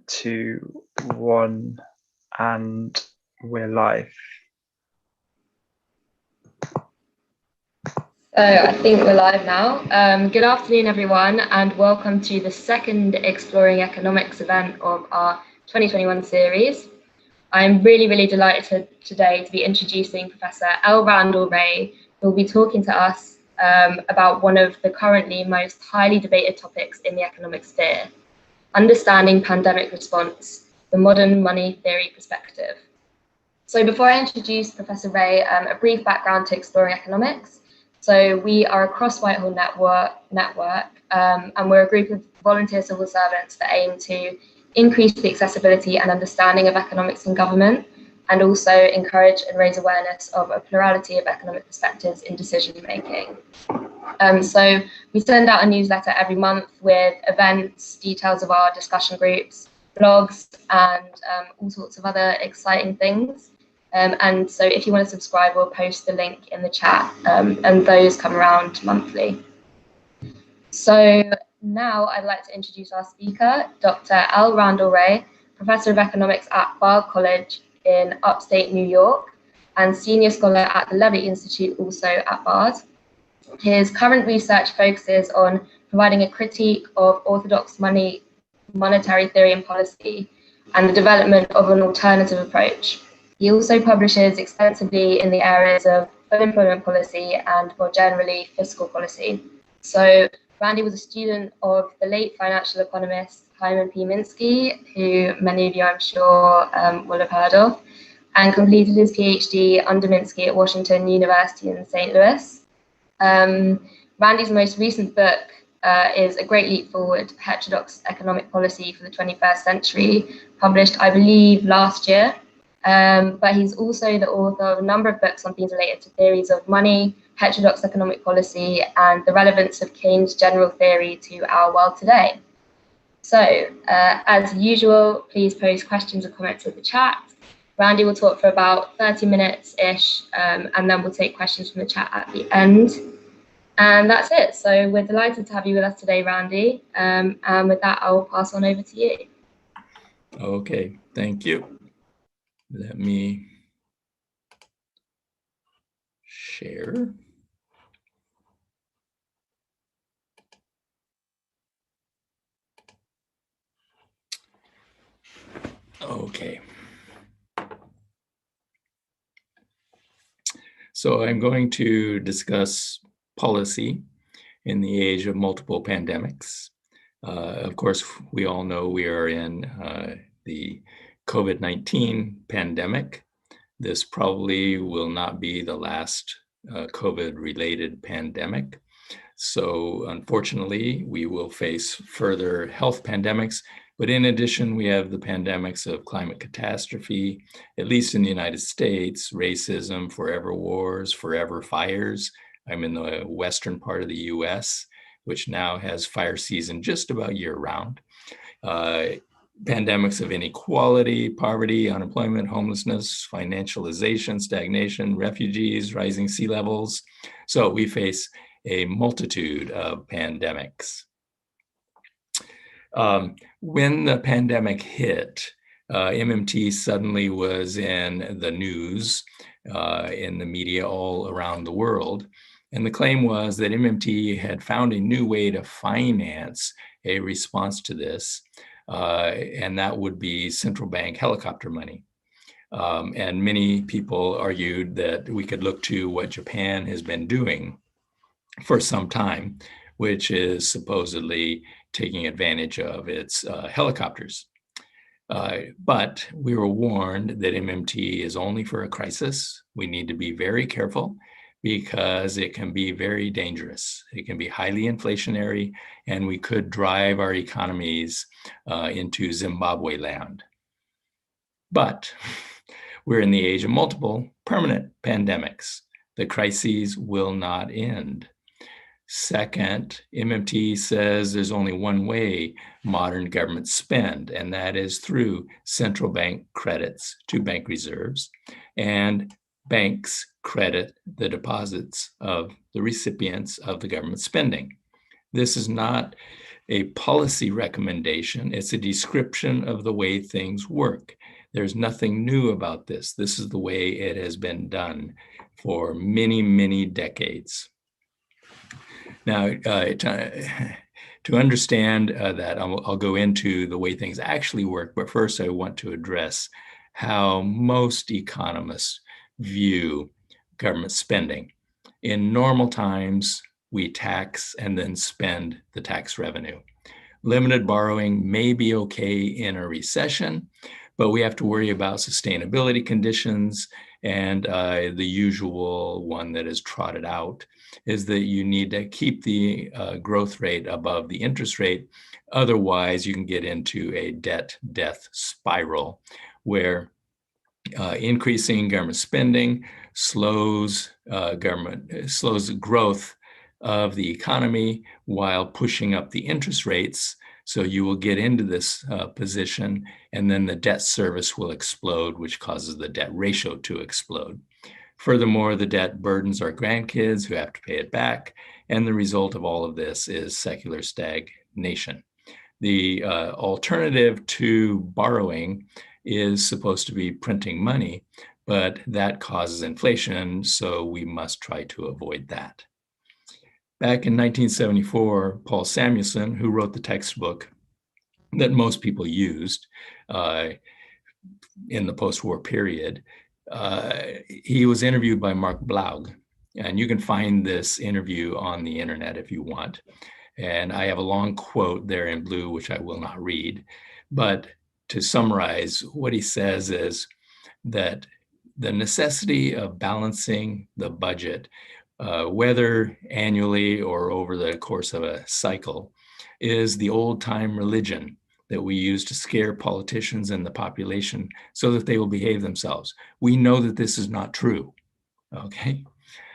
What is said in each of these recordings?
2, 1, and we're live. So I think we're live now. Good afternoon, everyone, and welcome to the second Exploring Economics event of our 2021 series. I'm really delighted today to be introducing Professor L. Randall Wray, who will be talking to us about one of the currently most highly debated topics in the economic sphere, understanding pandemic response, the modern money theory perspective. So before I introduce Professor Wray, a brief background to Exploring Economics. So we are a cross-Whitehall network, and we're a group of volunteer civil servants that aim to increase the accessibility and understanding of economics and government, and also encourage and raise awareness of a plurality of economic perspectives in decision-making. So we send out a newsletter every month with events, details of our discussion groups, blogs, and all sorts of other exciting things. And so if you want to subscribe, we'll post the link in the chat, and those come around monthly. So now I'd like to introduce our speaker, Dr. L. Randall Wray, Professor of Economics at Bard College in upstate New York, and Senior Scholar at the Levy Institute, also at Bard. His current research focuses on providing a critique of orthodox monetary theory and policy, and the development of an alternative approach. He also publishes extensively in the areas of unemployment policy and, more generally, fiscal policy. So Randy was a student of the late financial economist Hyman P. Minsky, who many of you, I'm sure, will have heard of, and completed his PhD under Minsky at Washington University in St. Louis. Randy's most recent book is A Great Leap Forward, Heterodox Economic Policy for the 21st Century, published, I believe, last year. But he's also the author of a number of books on themes related to theories of money, heterodox economic policy, and the relevance of Keynes' general theory to our world today. So, as usual, please post questions or comments in the chat. Randy will talk for about 30 minutes-ish, and then we'll take questions from the chat at the end. And that's it. So we're delighted to have you with us today, Randy. And with that, I will pass on over to you. Okay, thank you. Let me share. Okay. So I'm going to discuss policy in the age of multiple pandemics. Of course, we all know we are in the COVID-19 pandemic. This probably will not be the last COVID-related pandemic. So unfortunately, we will face further health pandemics. But in addition, we have the pandemics of climate catastrophe, at least in the United States, racism, forever wars, forever fires. I'm in the western part of the US, which now has fire season just about year-round. Pandemics of inequality, poverty, unemployment, homelessness, financialization, stagnation, refugees, rising sea levels. So we face a multitude of pandemics. When the pandemic hit, MMT suddenly was in the news, in the media all around the world. And the claim was that MMT had found a new way to finance a response to this, and that would be central bank helicopter money. And many people argued that we could look to what Japan has been doing for some time, which is supposedly taking advantage of its helicopters. But we were warned that MMT is only for a crisis. We need to be very careful because it can be very dangerous. It can be highly inflationary, and we could drive our economies into Zimbabwe land. But we're in the age of multiple permanent pandemics. The crises will not end. Second, MMT says there's only one way modern governments spend, and that is through central bank credits to bank reserves, and banks credit the deposits of the recipients of the government spending. This is not a policy recommendation. It's a description of the way things work. There's nothing new about this. This is the way it has been done for many, many decades. Now, to understand that, I'll go into the way things actually work, but first I want to address how most economists view government spending. In normal times, we tax and then spend the tax revenue. Limited borrowing may be okay in a recession, but we have to worry about sustainability conditions, and the usual one that is trotted out is that you need to keep the growth rate above the interest rate. Otherwise, you can get into a debt death spiral where increasing government spending slows the growth of the economy while pushing up the interest rates. So you will get into this position, and then the debt service will explode, which causes the debt ratio to explode. Furthermore, the debt burdens our grandkids who have to pay it back, and the result of all of this is secular stagnation. The alternative to borrowing is supposed to be printing money, but that causes inflation, so we must try to avoid that. Back in 1974, Paul Samuelson, who wrote the textbook that most people used in the post-war period, he was interviewed by Mark Blaug, and you can find this interview on the internet if you want. And I have a long quote there in blue, which I will not read, but to summarize, what he says is that the necessity of balancing the budget, whether annually or over the course of a cycle, is the old-time religion that we use to scare politicians and the population so that they will behave themselves. We know that this is not true, okay?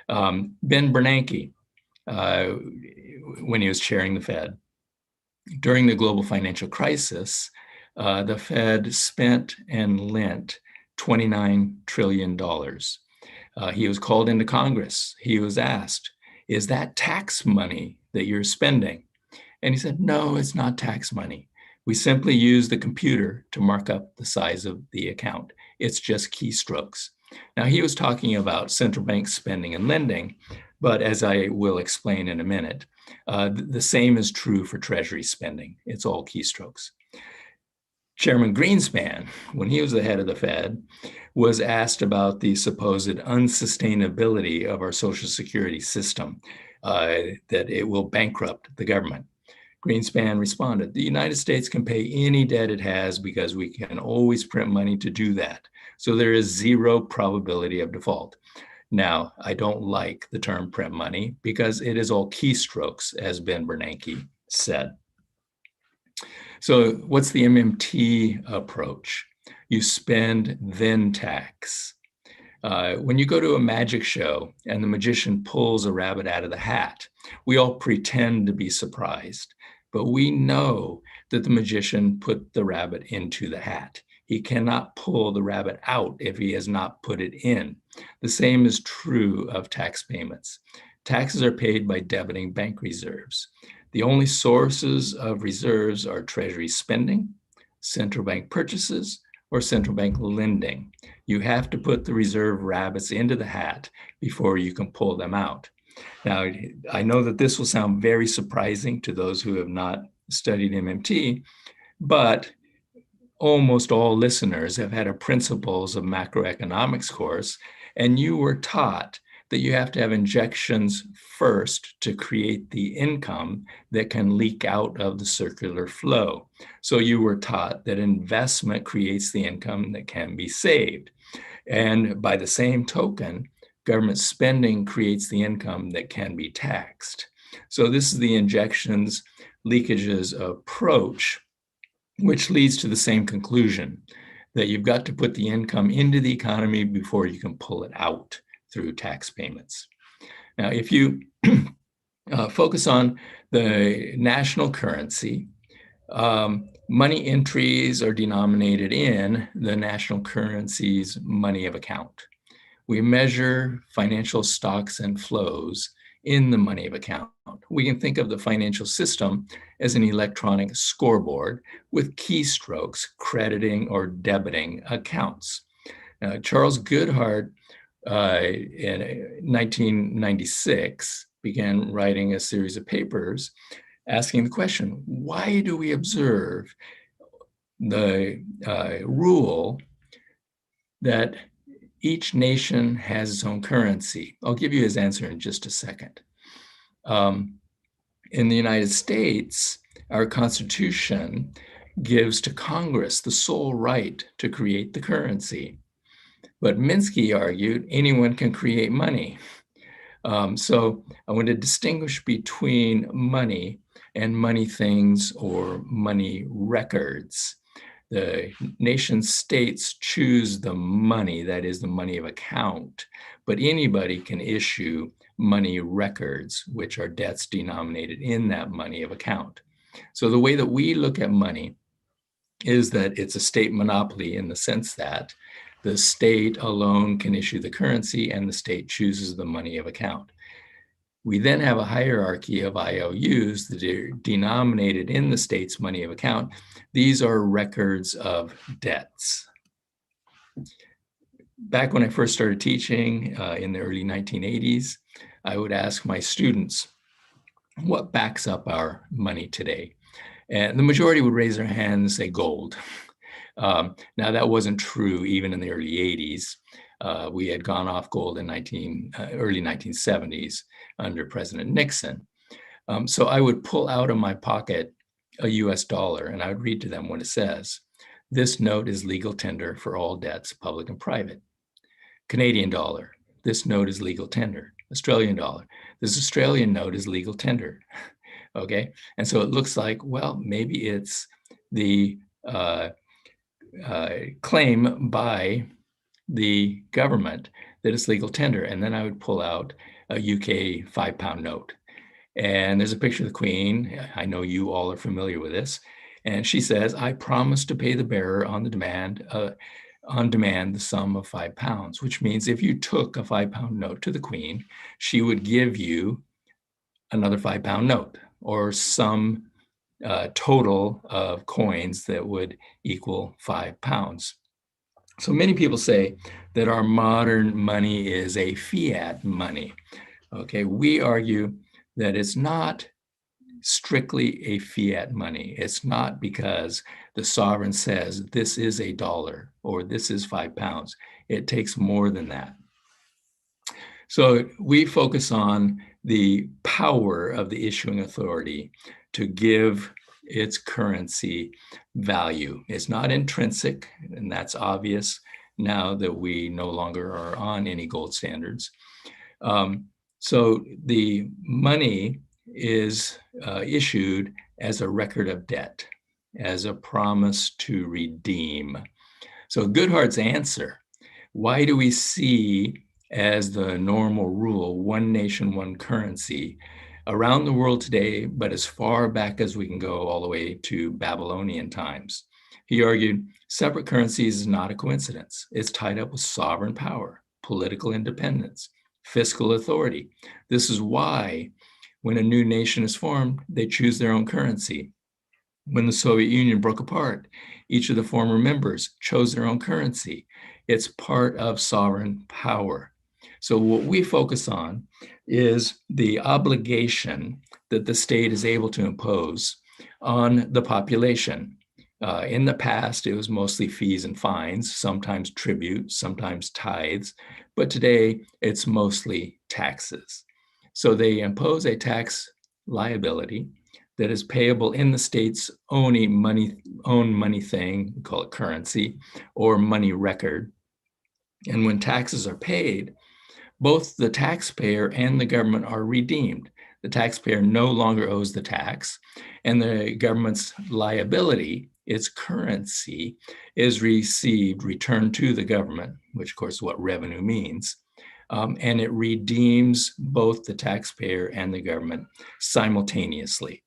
Ben Bernanke, when he was chairing the Fed, during the global financial crisis, the Fed spent and lent $29 trillion. He was called into Congress. He was asked, is that tax money that you're spending? And he said, no, it's not tax money. We simply use the computer to mark up the size of the account. It's just keystrokes. Now, he was talking about central bank spending and lending, but as I will explain in a minute, the same is true for Treasury spending. It's all keystrokes. Chairman Greenspan, when he was the head of the Fed, was asked about the supposed unsustainability of our Social Security system, that it will bankrupt the government. Greenspan responded, the United States can pay any debt it has because we can always print money to do that. So there is zero probability of default. Now, I don't like the term print money because it is all keystrokes, as Ben Bernanke said. So what's the MMT approach? You spend, then tax. When you go to a magic show and the magician pulls a rabbit out of the hat, we all pretend to be surprised, but we know that the magician put the rabbit into the hat. He cannot pull the rabbit out if he has not put it in. The same is true of tax payments. Taxes are paid by debiting bank reserves. The only sources of reserves are Treasury spending, central bank purchases, or central bank lending. You have to put the reserve rabbits into the hat before you can pull them out. Now, I know that this will sound very surprising to those who have not studied MMT, but almost all listeners have had a Principles of Macroeconomics course, and you were taught that you have to have injections first to create the income that can leak out of the circular flow. So you were taught that investment creates the income that can be saved. And by the same token, government spending creates the income that can be taxed. So this is the injections, leakages approach, which leads to the same conclusion, that you've got to put the income into the economy before you can pull it out through tax payments. Now, if you focus on the national currency, money entries are denominated in the national currency's money of account. We measure financial stocks and flows in the money of account. We can think of the financial system as an electronic scoreboard with keystrokes crediting or debiting accounts. Charles Goodhart in 1996 began writing a series of papers asking the question, why do we observe the rule that each nation has its own currency? I'll give you his answer in just a second. In the United States, our Constitution gives to Congress the sole right to create the currency. But Minsky argued anyone can create money. So I want to distinguish between money and money things or money records. The nation states choose the money, that is the money of account, but anybody can issue money records, which are debts denominated in that money of account. So the way that we look at money is that it's a state monopoly in the sense that the state alone can issue the currency and the state chooses the money of account. We then have a hierarchy of IOUs that are denominated in the state's money of account. These are records of debts. Back when I first started teaching in the early 1980s, I would ask my students, what backs up our money today? And the majority would raise their hand and say gold. Now that wasn't true even in the early 80s. We had gone off gold in early 1970s under President Nixon. So I would pull out of my pocket a US dollar and I would read to them what it says. This note is legal tender for all debts, public and private. Canadian dollar, this note is legal tender. Australian dollar, this Australian note is legal tender. Okay, and so it looks like, well, maybe it's the claim by the government that it's legal tender. And then I would pull out a UK £5 note. And there's a picture of the Queen. I know you all are familiar with this. And she says, I promise to pay the bearer on demand the sum of £5, which means if you took a £5 note to the Queen, she would give you another £5 note or some total of coins that would equal £5. So many people say that our modern money is a fiat money. Okay, we argue that it's not strictly a fiat money. It's not because the sovereign says this is a dollar or this is £5. It takes more than that. So we focus on the power of the issuing authority to give its currency value. It's not intrinsic, and that's obvious now that we no longer are on any gold standards. So the money is issued as a record of debt, as a promise to redeem. So Goodhart's answer, why do we see as the normal rule, one nation, one currency, around the world today, but as far back as we can go all the way to Babylonian times? He argued, separate currencies is not a coincidence. It's tied up with sovereign power, political independence, fiscal authority. This is why when a new nation is formed, they choose their own currency. When the Soviet Union broke apart, each of the former members chose their own currency. It's part of sovereign power. So what we focus on is the obligation that the state is able to impose on the population. In the past, it was mostly fees and fines, sometimes tribute, sometimes tithes, but today it's mostly taxes. So they impose a tax liability that is payable in the state's own money thing, we call it currency, or money record. And when taxes are paid, both the taxpayer and the government are redeemed. The taxpayer no longer owes the tax, and the government's liability, its currency, is returned to the government, which of course is what revenue means. And it redeems both the taxpayer and the government simultaneously.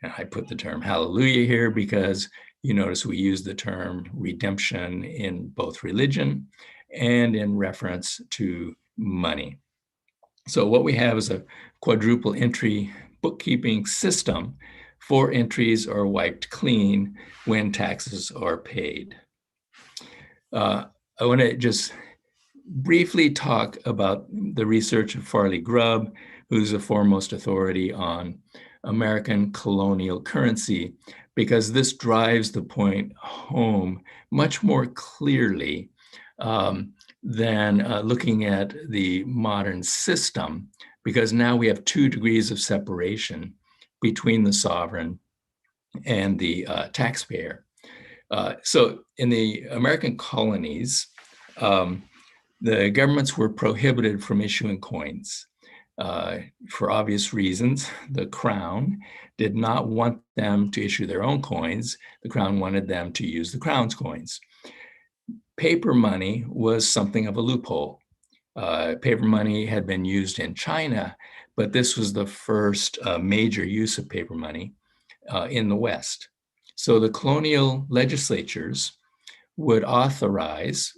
And I put the term hallelujah here because you notice we use the term redemption in both religion and in reference to money. So what we have is a quadruple entry bookkeeping system. 4 entries are wiped clean when taxes are paid. I want to just briefly talk about the research of Farley Grubb, who's the foremost authority on American colonial currency, because this drives the point home much more clearly than looking at the modern system, because now we have 2 degrees of separation between the sovereign and the taxpayer. So in the American colonies, the governments were prohibited from issuing coins. For obvious reasons, the crown did not want them to issue their own coins. The crown wanted them to use the crown's coins. Paper money was something of a loophole. Paper money had been used in China, but this was the first major use of paper money in the West. So the colonial legislatures would authorize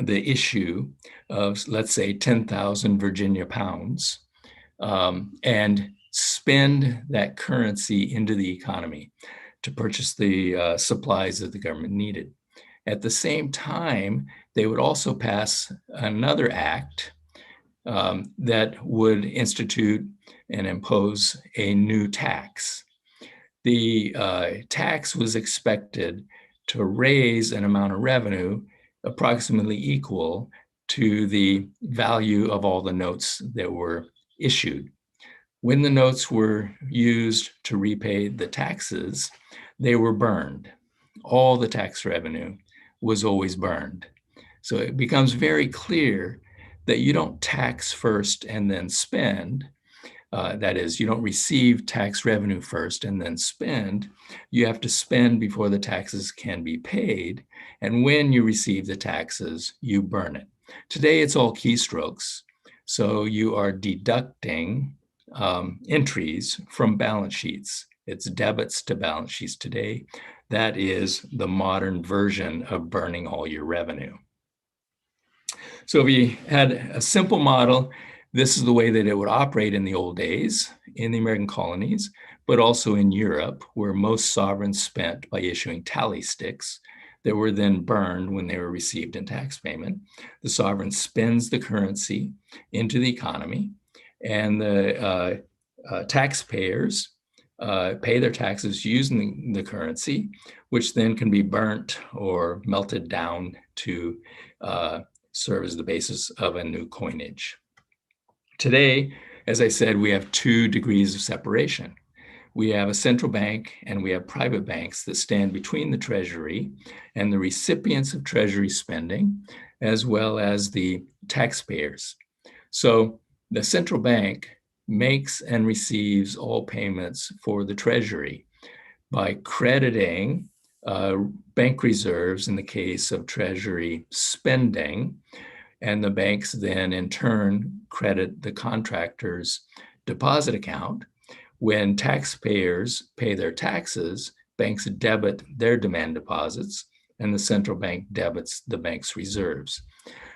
the issue of, let's say, 10,000 Virginia pounds and spend that currency into the economy to purchase the supplies that the government needed. At the same time, they would also pass another act that would institute and impose a new tax. The tax was expected to raise an amount of revenue approximately equal to the value of all the notes that were issued. When the notes were used to repay the taxes, they were burned. All the tax revenue was always burned. So it becomes very clear that you don't tax first and then spend. That is, you don't receive tax revenue first and then spend. You have to spend before the taxes can be paid. And when you receive the taxes, you burn it. Today, it's all keystrokes. So you are deducting entries from balance sheets. It's debits to balance sheets today. That is the modern version of burning all your revenue. So if you had a simple model, this is the way that it would operate in the old days in the American colonies, but also in Europe, where most sovereigns spent by issuing tally sticks that were then burned when they were received in tax payment. The sovereign spends the currency into the economy, and the taxpayers pay their taxes using the currency, which then can be burnt or melted down to serve as the basis of a new coinage. Today, as I said, we have 2 degrees of separation. We have a central bank and we have private banks that stand between the Treasury and the recipients of Treasury spending, as well as the taxpayers. So the central bank makes and receives all payments for the Treasury by crediting bank reserves in the case of Treasury spending, and the banks then in turn credit the contractor's deposit account. When taxpayers pay their taxes, banks debit their demand deposits, and the central bank debits the bank's reserves.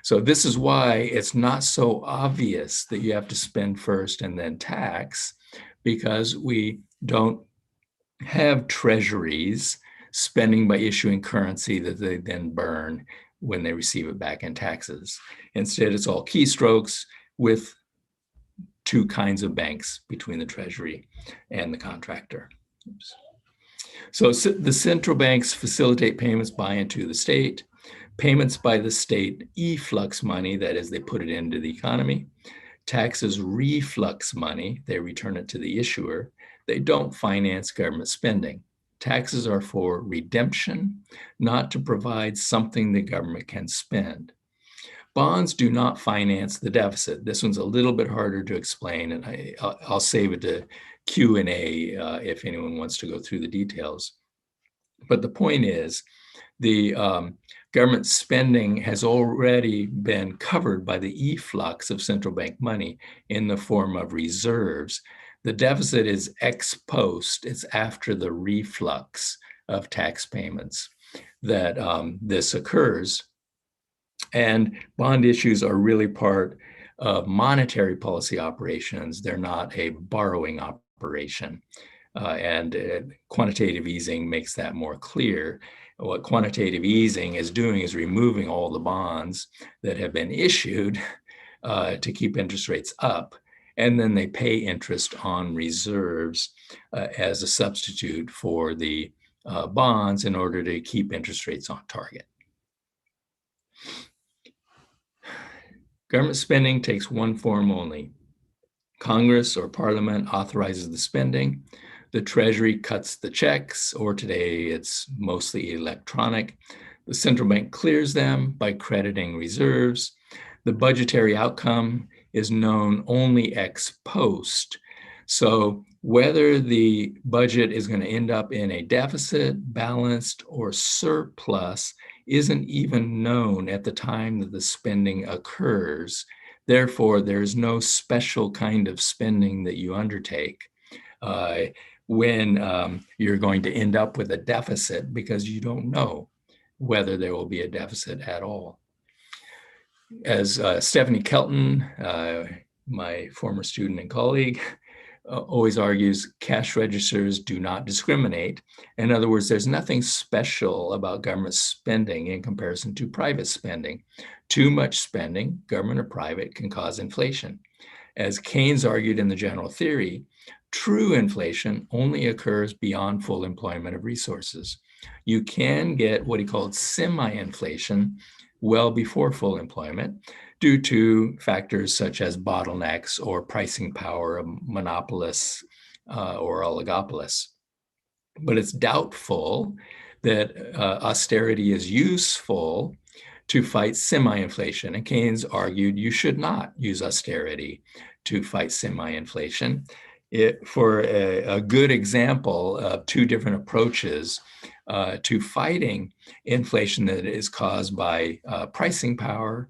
So this is why it's not so obvious that you have to spend first and then tax, because we don't have treasuries spending by issuing currency that they then burn when they receive it back in taxes. Instead, it's all keystrokes with 2 kinds of banks between the Treasury and the contractor. Oops. So the central banks facilitate payments by and to the state. Payments by the state efflux money, that is, they put it into the economy. Taxes reflux money, they return it to the issuer. They don't finance government spending. Taxes are for redemption, not to provide something the government can spend. Bonds do not finance the deficit. This one's a little bit harder to explain, and I'll save it to Q&A if anyone wants to go through the details. But the point is, the government spending has already been covered by the efflux of central bank money in the form of reserves. The deficit is ex post, it's after the reflux of tax payments that this occurs. And bond issues are really part of monetary policy operations. They're not a borrowing operation. And quantitative easing makes that more clear. What quantitative easing is doing is removing all the bonds that have been issued to keep interest rates up, and then they pay interest on reserves as a substitute for the bonds in order to keep interest rates on target. Government spending takes one form only. Congress or Parliament authorizes the spending. The Treasury cuts the checks, or today it's mostly electronic. The central bank clears them by crediting reserves. The budgetary outcome is known only ex post. So whether the budget is going to end up in a deficit, balanced, or surplus isn't even known at the time that the spending occurs. Therefore, there's no special kind of spending that you undertake when you're going to end up with a deficit, because you don't know whether there will be a deficit at all. As Stephanie Kelton, my former student and colleague, always argues, cash registers do not discriminate. In other words, there's nothing special about government spending in comparison to private spending. Too much spending, government or private, can cause inflation. As Keynes argued in the general theory, true inflation only occurs beyond full employment of resources. You can get what he called semi-inflation well before full employment due to factors such as bottlenecks or pricing power of monopolists or oligopolists. But it's doubtful that austerity is useful to fight semi-inflation. And Keynes argued you should not use austerity to fight semi-inflation. For a good example of two different approaches to fighting inflation that is caused by pricing power,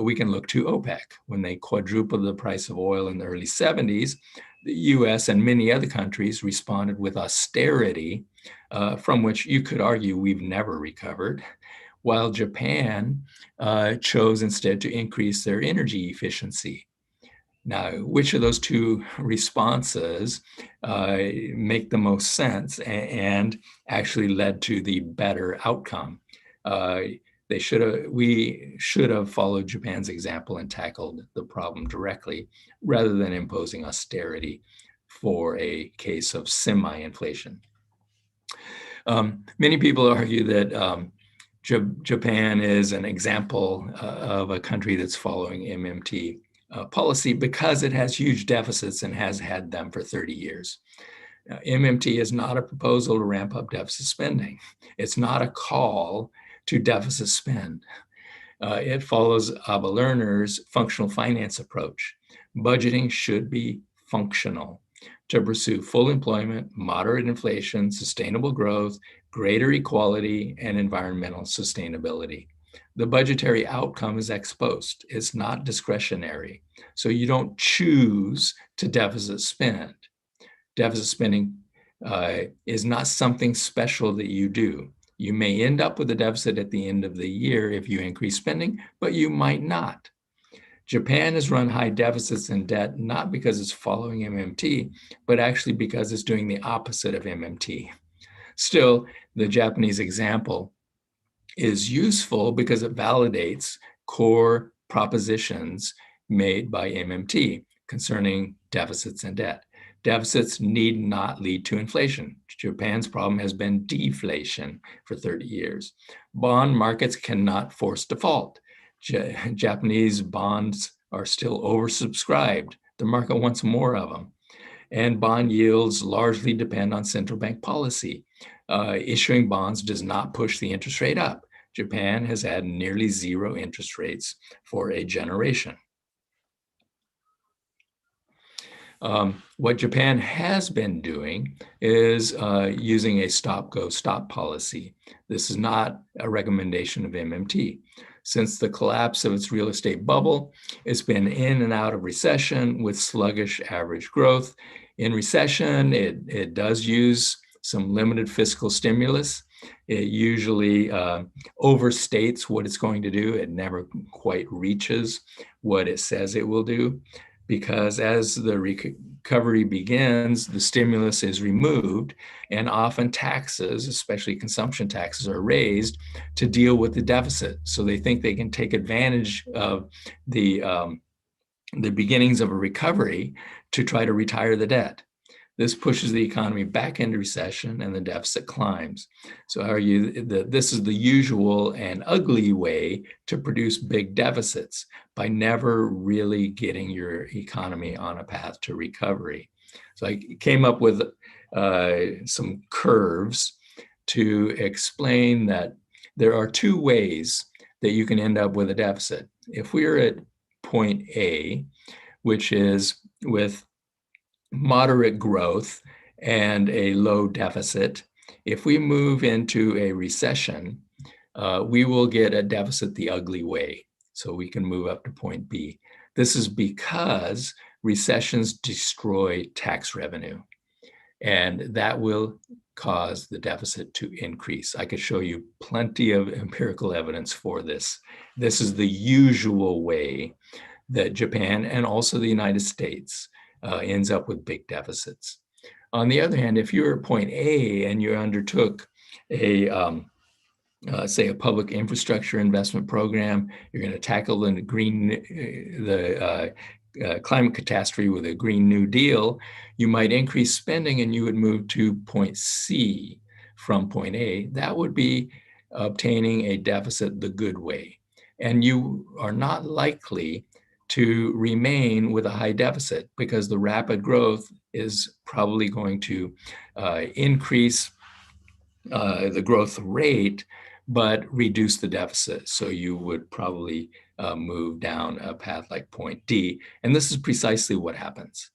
we can look to OPEC. When they quadrupled the price of oil in the early 70s, the US and many other countries responded with austerity, from which you could argue we've never recovered, while Japan chose instead to increase their energy efficiency. Now, which of those two responses make the most sense and actually led to the better outcome? We should have followed Japan's example and tackled the problem directly, rather than imposing austerity for a case of semi-inflation. Many people argue that Japan is an example of a country that's following MMT policy because it has huge deficits and has had them for 30 years. MMT is not a proposal to ramp up deficit spending. It's not a call to deficit spend. It follows Abba Lerner's functional finance approach. Budgeting should be functional to pursue full employment, moderate inflation, sustainable growth, greater equality, and environmental sustainability. The budgetary outcome is ex post. It's not discretionary. So you don't choose to deficit spend. Deficit spending is not something special that you do. You may end up with a deficit at the end of the year if you increase spending, but you might not. Japan has run high deficits and debt not because it's following MMT, but actually because it's doing the opposite of MMT. Still, the Japanese example is useful because it validates core propositions made by MMT concerning deficits and debt. Deficits need not lead to inflation. Japan's problem has been deflation for 30 years. Bond markets cannot force default. Japanese bonds are still oversubscribed. The market wants more of them. And bond yields largely depend on central bank policy. Issuing bonds does not push the interest rate up. Japan has had nearly zero interest rates for a generation. What Japan has been doing is using a stop-go-stop policy. This is not a recommendation of MMT. Since the collapse of its real estate bubble, it's been in and out of recession with sluggish average growth. In recession, it does use some limited fiscal stimulus, It usually overstates what it's going to do. It never quite reaches what it says it will do, because as the recovery begins, the stimulus is removed, and often taxes, especially consumption taxes, are raised to deal with the deficit. So they think they can take advantage of the beginnings of a recovery to try to retire the debt. This pushes the economy back into recession and the deficit climbs. So I argue that this is the usual and ugly way to produce big deficits, by never really getting your economy on a path to recovery. So I came up with some curves to explain that there are two ways that you can end up with a deficit. If we're at point A, which is with moderate growth and a low deficit, if we move into a recession, we will get a deficit the ugly way. So we can move up to point B. This is because recessions destroy tax revenue, and that will cause the deficit to increase. I could show you plenty of empirical evidence for this. This is the usual way that Japan and also the United States ends up with big deficits. On the other hand, if you're at point A and you undertook a say a public infrastructure investment program, you're going to tackle the climate catastrophe with a Green New Deal, you might increase spending and you would move to point C from point A. That would be obtaining a deficit the good way. And you are not likely to remain with a high deficit, because the rapid growth is probably going to increase the growth rate, but reduce the deficit. So you would probably move down a path like point D. And this is precisely what happens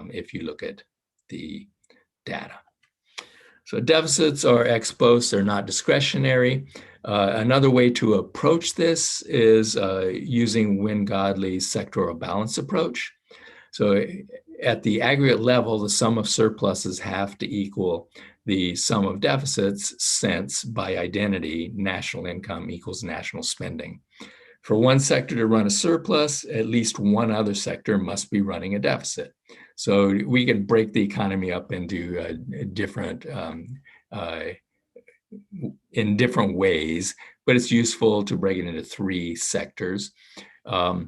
if you look at the data. So deficits are ex post, they're not discretionary. Another way to approach this is using Wynne-Godley's sectoral balance approach. So at the aggregate level, the sum of surpluses have to equal the sum of deficits, since by identity, national income equals national spending. For one sector to run a surplus, at least one other sector must be running a deficit. So we can break the economy up into different in different ways, but it's useful to break it into three sectors. A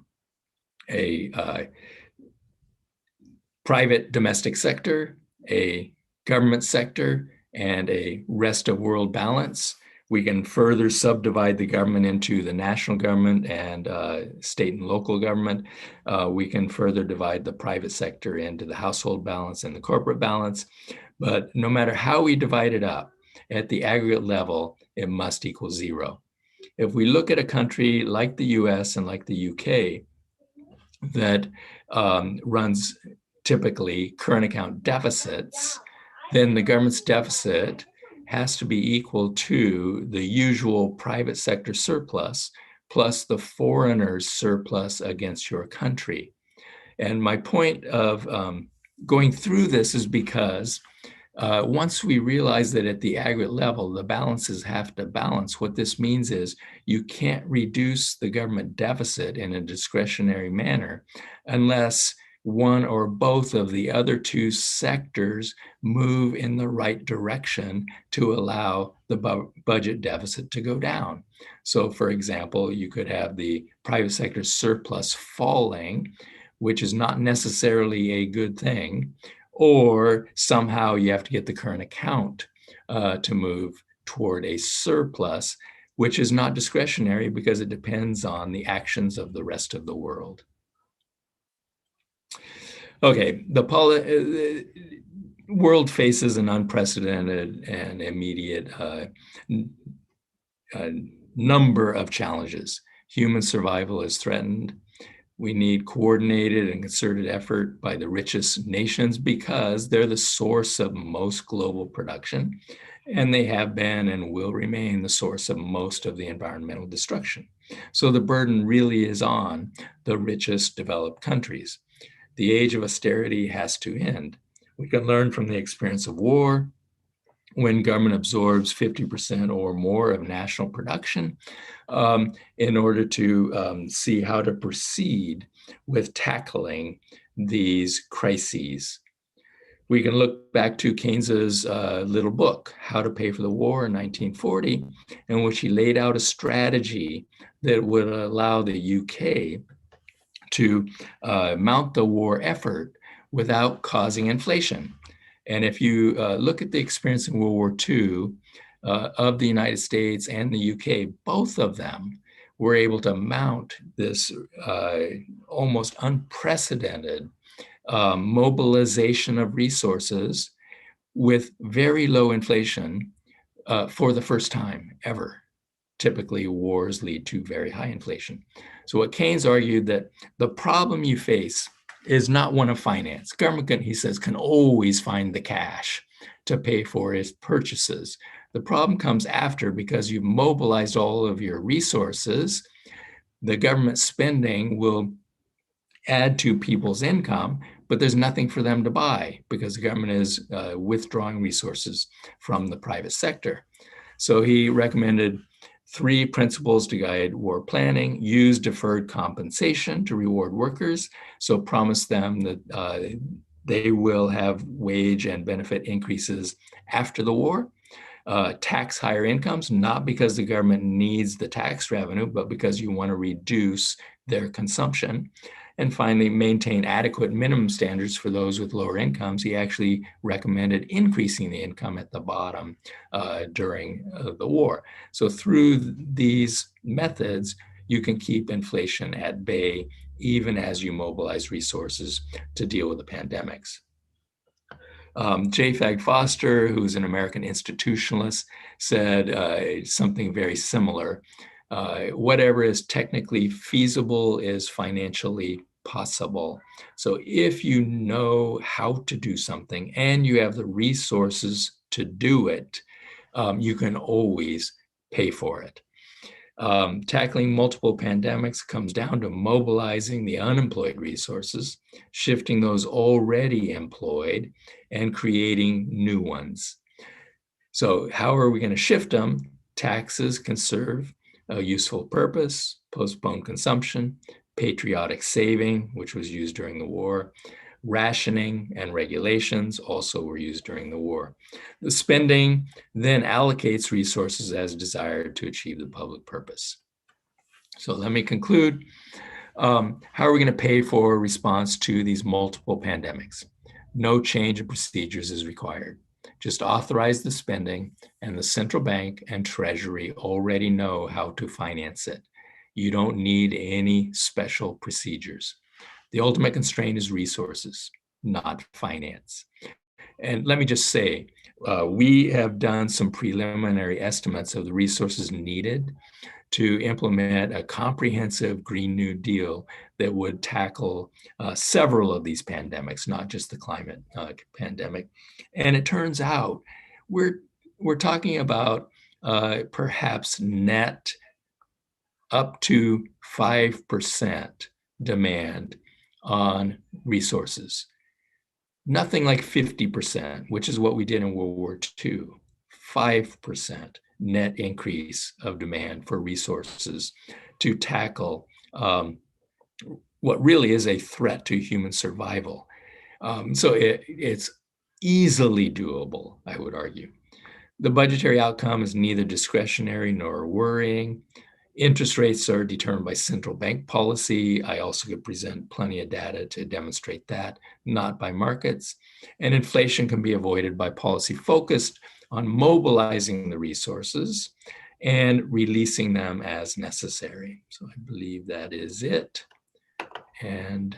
private domestic sector, a government sector, and a rest of world balance. We can further subdivide the government into the national government and state and local government. We can further divide the private sector into the household balance and the corporate balance. But no matter how we divide it up, at the aggregate level, it must equal zero. If we look at a country like the US and like the UK that runs typically current account deficits, then the government's deficit has to be equal to the usual private sector surplus plus the foreigner's surplus against your country. And my point of going through this is because once we realize that at the aggregate level, the balances have to balance, what this means is you can't reduce the government deficit in a discretionary manner unless one or both of the other two sectors move in the right direction to allow the budget deficit to go down. So for example, you could have the private sector surplus falling, which is not necessarily a good thing, or somehow you have to get the current account to move toward a surplus, which is not discretionary because it depends on the actions of the rest of the world. Okay, the world faces an unprecedented and immediate number of challenges. Human survival is threatened. We need coordinated and concerted effort by the richest nations because they're the source of most global production, and they have been and will remain the source of most of the environmental destruction. So the burden really is on the richest developed countries. The age of austerity has to end. We can learn from the experience of war, when government absorbs 50% or more of national production in order to see how to proceed with tackling these crises. We can look back to Keynes's little book, How to Pay for the War in 1940, in which he laid out a strategy that would allow the UK to mount the war effort without causing inflation. And if you look at the experience in World War II of the United States and the UK, both of them were able to mount this almost unprecedented mobilization of resources with very low inflation for the first time ever. Typically, wars lead to very high inflation. So what Keynes argued that the problem you face is not one of finance. Government, he says, can always find the cash to pay for its purchases. The problem comes after, because you've mobilized all of your resources. The government spending will add to people's income, but there's nothing for them to buy because the government is withdrawing resources from the private sector. So he recommended 3 principles to guide war planning: use deferred compensation to reward workers. So promise them that they will have wage and benefit increases after the war. Tax higher incomes, not because the government needs the tax revenue, but because you want to reduce their consumption. And finally, maintain adequate minimum standards for those with lower incomes. He actually recommended increasing the income at the bottom during the war. So through these methods, you can keep inflation at bay, even as you mobilize resources to deal with the pandemics. J. Fag Foster, who's an American institutionalist, said something very similar. Whatever is technically feasible is financially possible. So if you know how to do something and you have the resources to do it, you can always pay for it. Tackling multiple pandemics comes down to mobilizing the unemployed resources, shifting those already employed, and creating new ones. So how are we going to shift them? Taxes can serve a useful purpose: postpone consumption, patriotic saving, which was used during the war, rationing and regulations also were used during the war. The spending then allocates resources as desired to achieve the public purpose. So let me conclude. How are we going to pay for a response to these multiple pandemics? No change in procedures is required. Just authorize the spending, and the central bank and treasury already know how to finance it. You don't need any special procedures. The ultimate constraint is resources, not finance. And let me just say, we have done some preliminary estimates of the resources needed to implement a comprehensive Green New Deal that would tackle several of these pandemics, not just the climate pandemic. And it turns out we're talking about perhaps net up to 5% demand on resources. Nothing like 50%, which is what we did in World War II. 5% net increase of demand for resources to tackle what really is a threat to human survival. So it's easily doable, I would argue. The budgetary outcome is neither discretionary nor worrying. Interest rates are determined by central bank policy. I also could present plenty of data to demonstrate that, not by markets. And inflation can be avoided by policy focused on mobilizing the resources and releasing them as necessary. So I believe that is it. And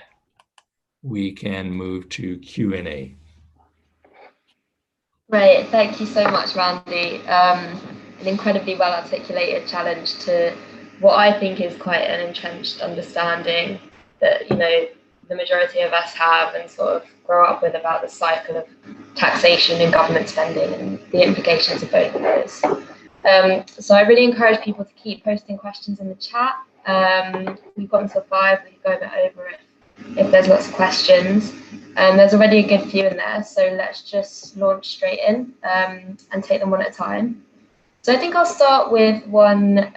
we can move to Q&A. Great, thank you so much, Randy. An incredibly well articulated challenge to what I think is quite an entrenched understanding that, you know, the majority of us have and sort of grow up with about the cycle of taxation and government spending and the implications of both of those. So I really encourage people to keep posting questions in the chat. We've got until 5, we can go a bit over it if there's lots of questions. And there's already a good few in there, so let's just launch straight in and take them one at a time. So I think I'll start with one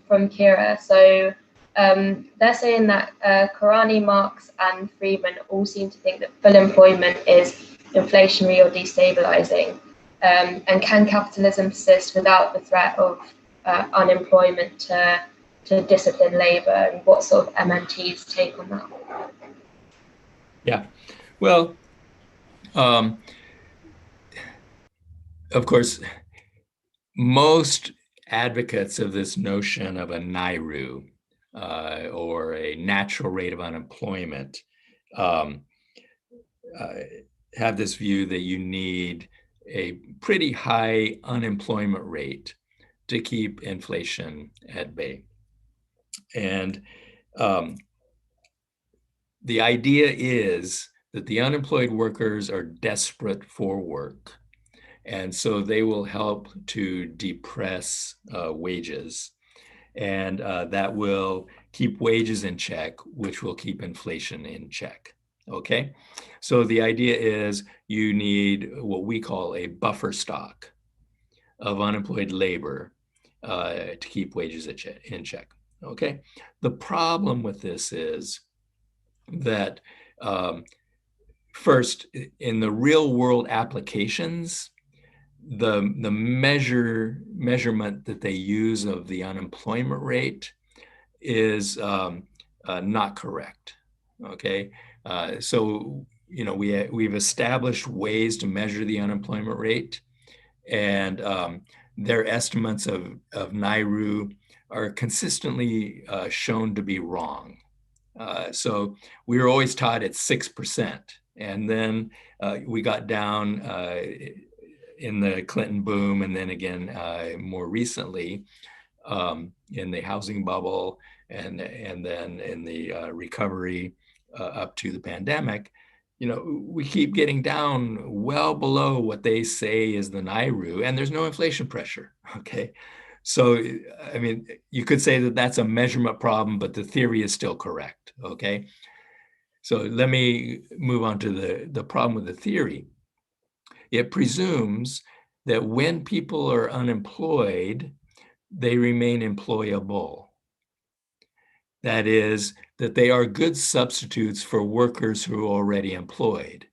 from Kira. So they're saying that Karani, Marx, and Friedman all seem to think that full employment is inflationary or destabilizing. And can capitalism persist without the threat of unemployment to discipline labor? And what sort of MMT's take on that? Yeah, well, of course, most advocates of this notion of a NAIRU, or a natural rate of unemployment, have this view that you need a pretty high unemployment rate to keep inflation at bay. And the idea is that the unemployed workers are desperate for work. And so they will help to depress wages. And that will keep wages in check, which will keep inflation in check. Okay, so the idea is you need what we call a buffer stock of unemployed labor to keep wages in check. Okay, the problem with this is that first, in the real world applications, the measurement that they use of the unemployment rate is not correct. Okay, so we've established ways to measure the unemployment rate, and their estimates of NAIRU are consistently shown to be wrong. So we were always taught at 6%, and then we got down in the Clinton boom, and then again more recently in the housing bubble, and then in the recovery up to the pandemic. We keep getting down well below what they say is the NAIRU, and there's no inflation pressure. Okay, so I mean, you could say that that's a measurement problem, but the theory is still correct. Okay, so let me move on to the problem with the theory. It presumes that when people are unemployed, they remain employable. That is, that they are good substitutes for workers who are already employed.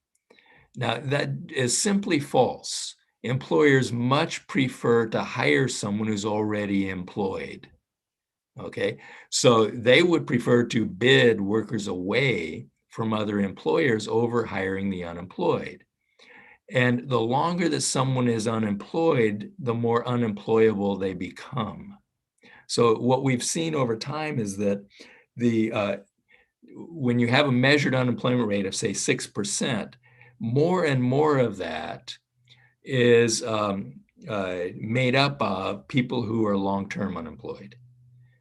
Now, that is simply false. Employers much prefer to hire someone who's already employed. Okay, so they would prefer to bid workers away from other employers over hiring the unemployed. And the longer that someone is unemployed, the more unemployable they become. So what we've seen over time is that when you have a measured unemployment rate of, say, 6%, more and more of that is made up of people who are long-term unemployed.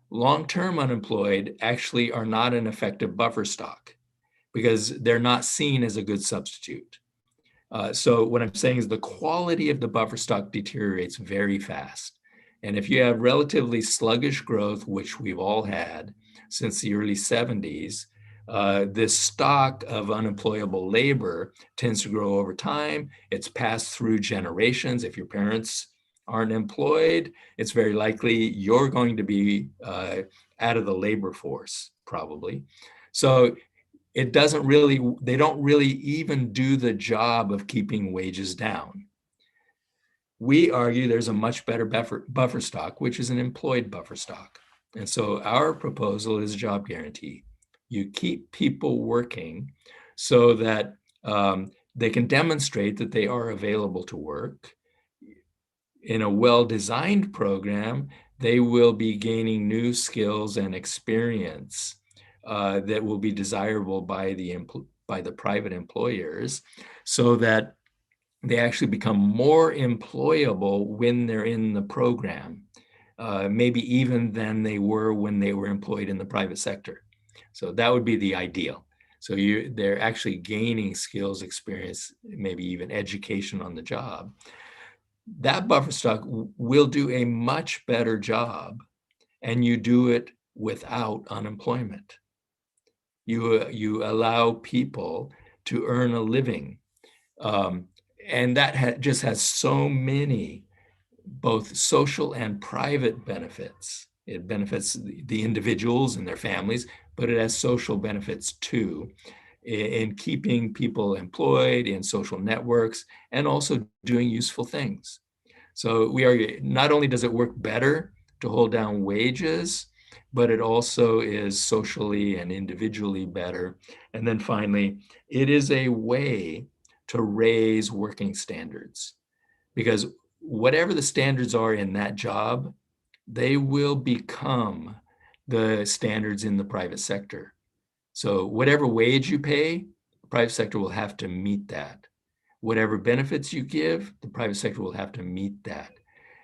Long-term unemployed actually are not an effective buffer stock because they're not seen as a good substitute. So what I'm saying is the quality of the buffer stock deteriorates very fast. And if you have relatively sluggish growth, which we've all had since the early 70s, this stock of unemployable labor tends to grow over time. It's passed through generations. If your parents aren't employed, it's very likely you're going to be out of the labor force, probably. So they don't really even do the job of keeping wages down. We argue there's a much better buffer stock, which is an employed buffer stock. And so our proposal is job guarantee. You keep people working so that they can demonstrate that they are available to work. In a well-designed program, they will be gaining new skills and experience that will be desirable by the private employers, so that they actually become more employable when they're in the program, maybe even than they were when they were employed in the private sector. So that would be the ideal. So they're actually gaining skills, experience, maybe even education on the job. That buffer stock will do a much better job, and you do it without unemployment. You allow people to earn a living. And that just has so many both social and private benefits. It benefits the individuals and their families, but it has social benefits too, in keeping people employed in social networks and also doing useful things. So we argue not only does it work better to hold down wages, but it also is socially and individually better. And then finally, it is a way to raise working standards, because whatever the standards are in that job, they will become the standards in the private sector. So whatever wage you pay, the private sector will have to meet that. Whatever benefits you give, the private sector will have to meet that.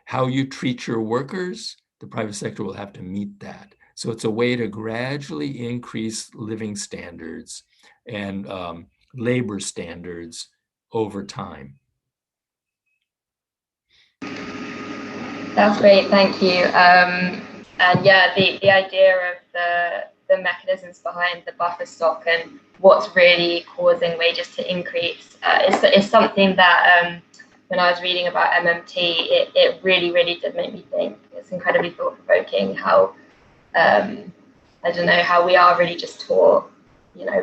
How you treat your workers, the private sector will have to meet that. So it's a way to gradually increase living standards and labor standards over time. That's great, thank you. And yeah, the idea of the mechanisms behind the buffer stock and what's really causing wages to increase is something that when I was reading about MMT, it really, really did make me think. It's incredibly thought-provoking how, I don't know, how we are really just taught,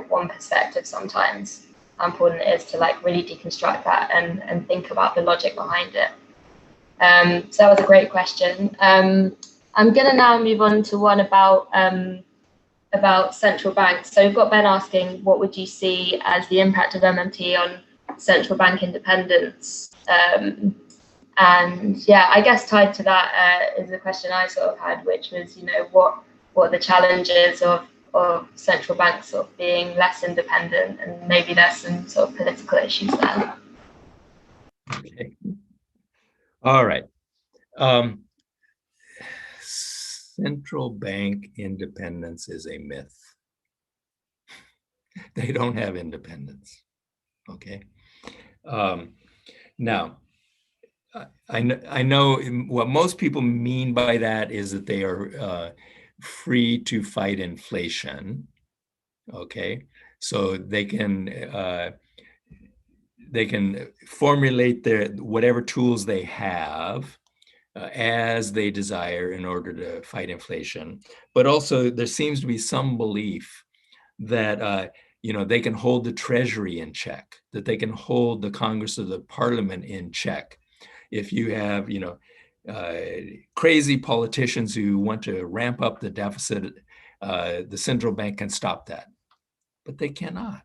one perspective sometimes. How important it is to really deconstruct that and think about the logic behind it. So that was a great question. I'm going to now move on to one about central banks. So we've got Ben asking, what would you see as the impact of MMT on central bank independence? And yeah, I guess tied to that is a question I sort of had, which was, what are the challenges of central banks sort of being less independent, and maybe there's some sort of political issues there. Okay. All right. Central bank independence is a myth. They don't have independence. Okay. Now, I know what most people mean by that is that they are free to fight inflation. Okay, so they can formulate their whatever tools they have as they desire in order to fight inflation. But also there seems to be some belief that they can hold the Treasury in check, that they can hold the Congress or the Parliament in check. If you have crazy politicians who want to ramp up the deficit, the central bank can stop that. But they cannot.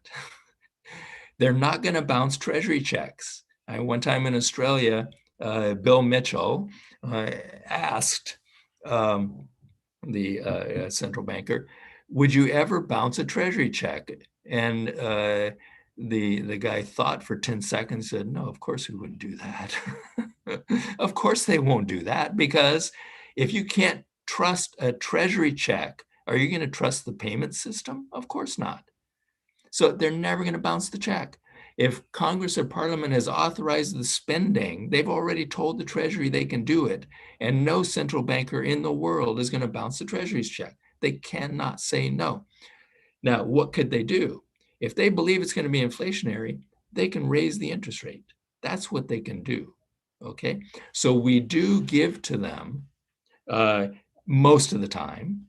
They're not going to bounce Treasury checks. One time in Australia, Bill Mitchell asked the central banker, would you ever bounce a Treasury check? And the guy thought for 10 seconds, said, no, of course we wouldn't do that. Of course they won't do that, because if you can't trust a Treasury check, are you going to trust the payment system? Of course not. So they're never going to bounce the check. If Congress or Parliament has authorized the spending, they've already told the Treasury they can do it. And no central banker in the world is going to bounce the Treasury's check. They cannot say no. Now, what could they do? If they believe it's going to be inflationary, they can raise the interest rate. That's what they can do. Okay, so we do give to them most of the time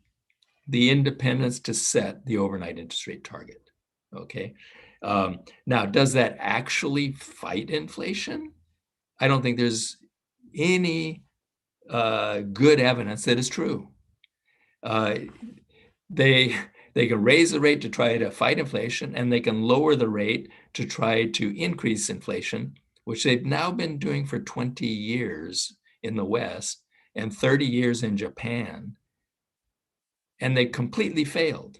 the independence to set the overnight interest rate target. Okay, now does that actually fight inflation? I don't think there's any good evidence that is true. They can raise the rate to try to fight inflation, and they can lower the rate to try to increase inflation, which they've now been doing for 20 years in the West and 30 years in Japan. And they completely failed.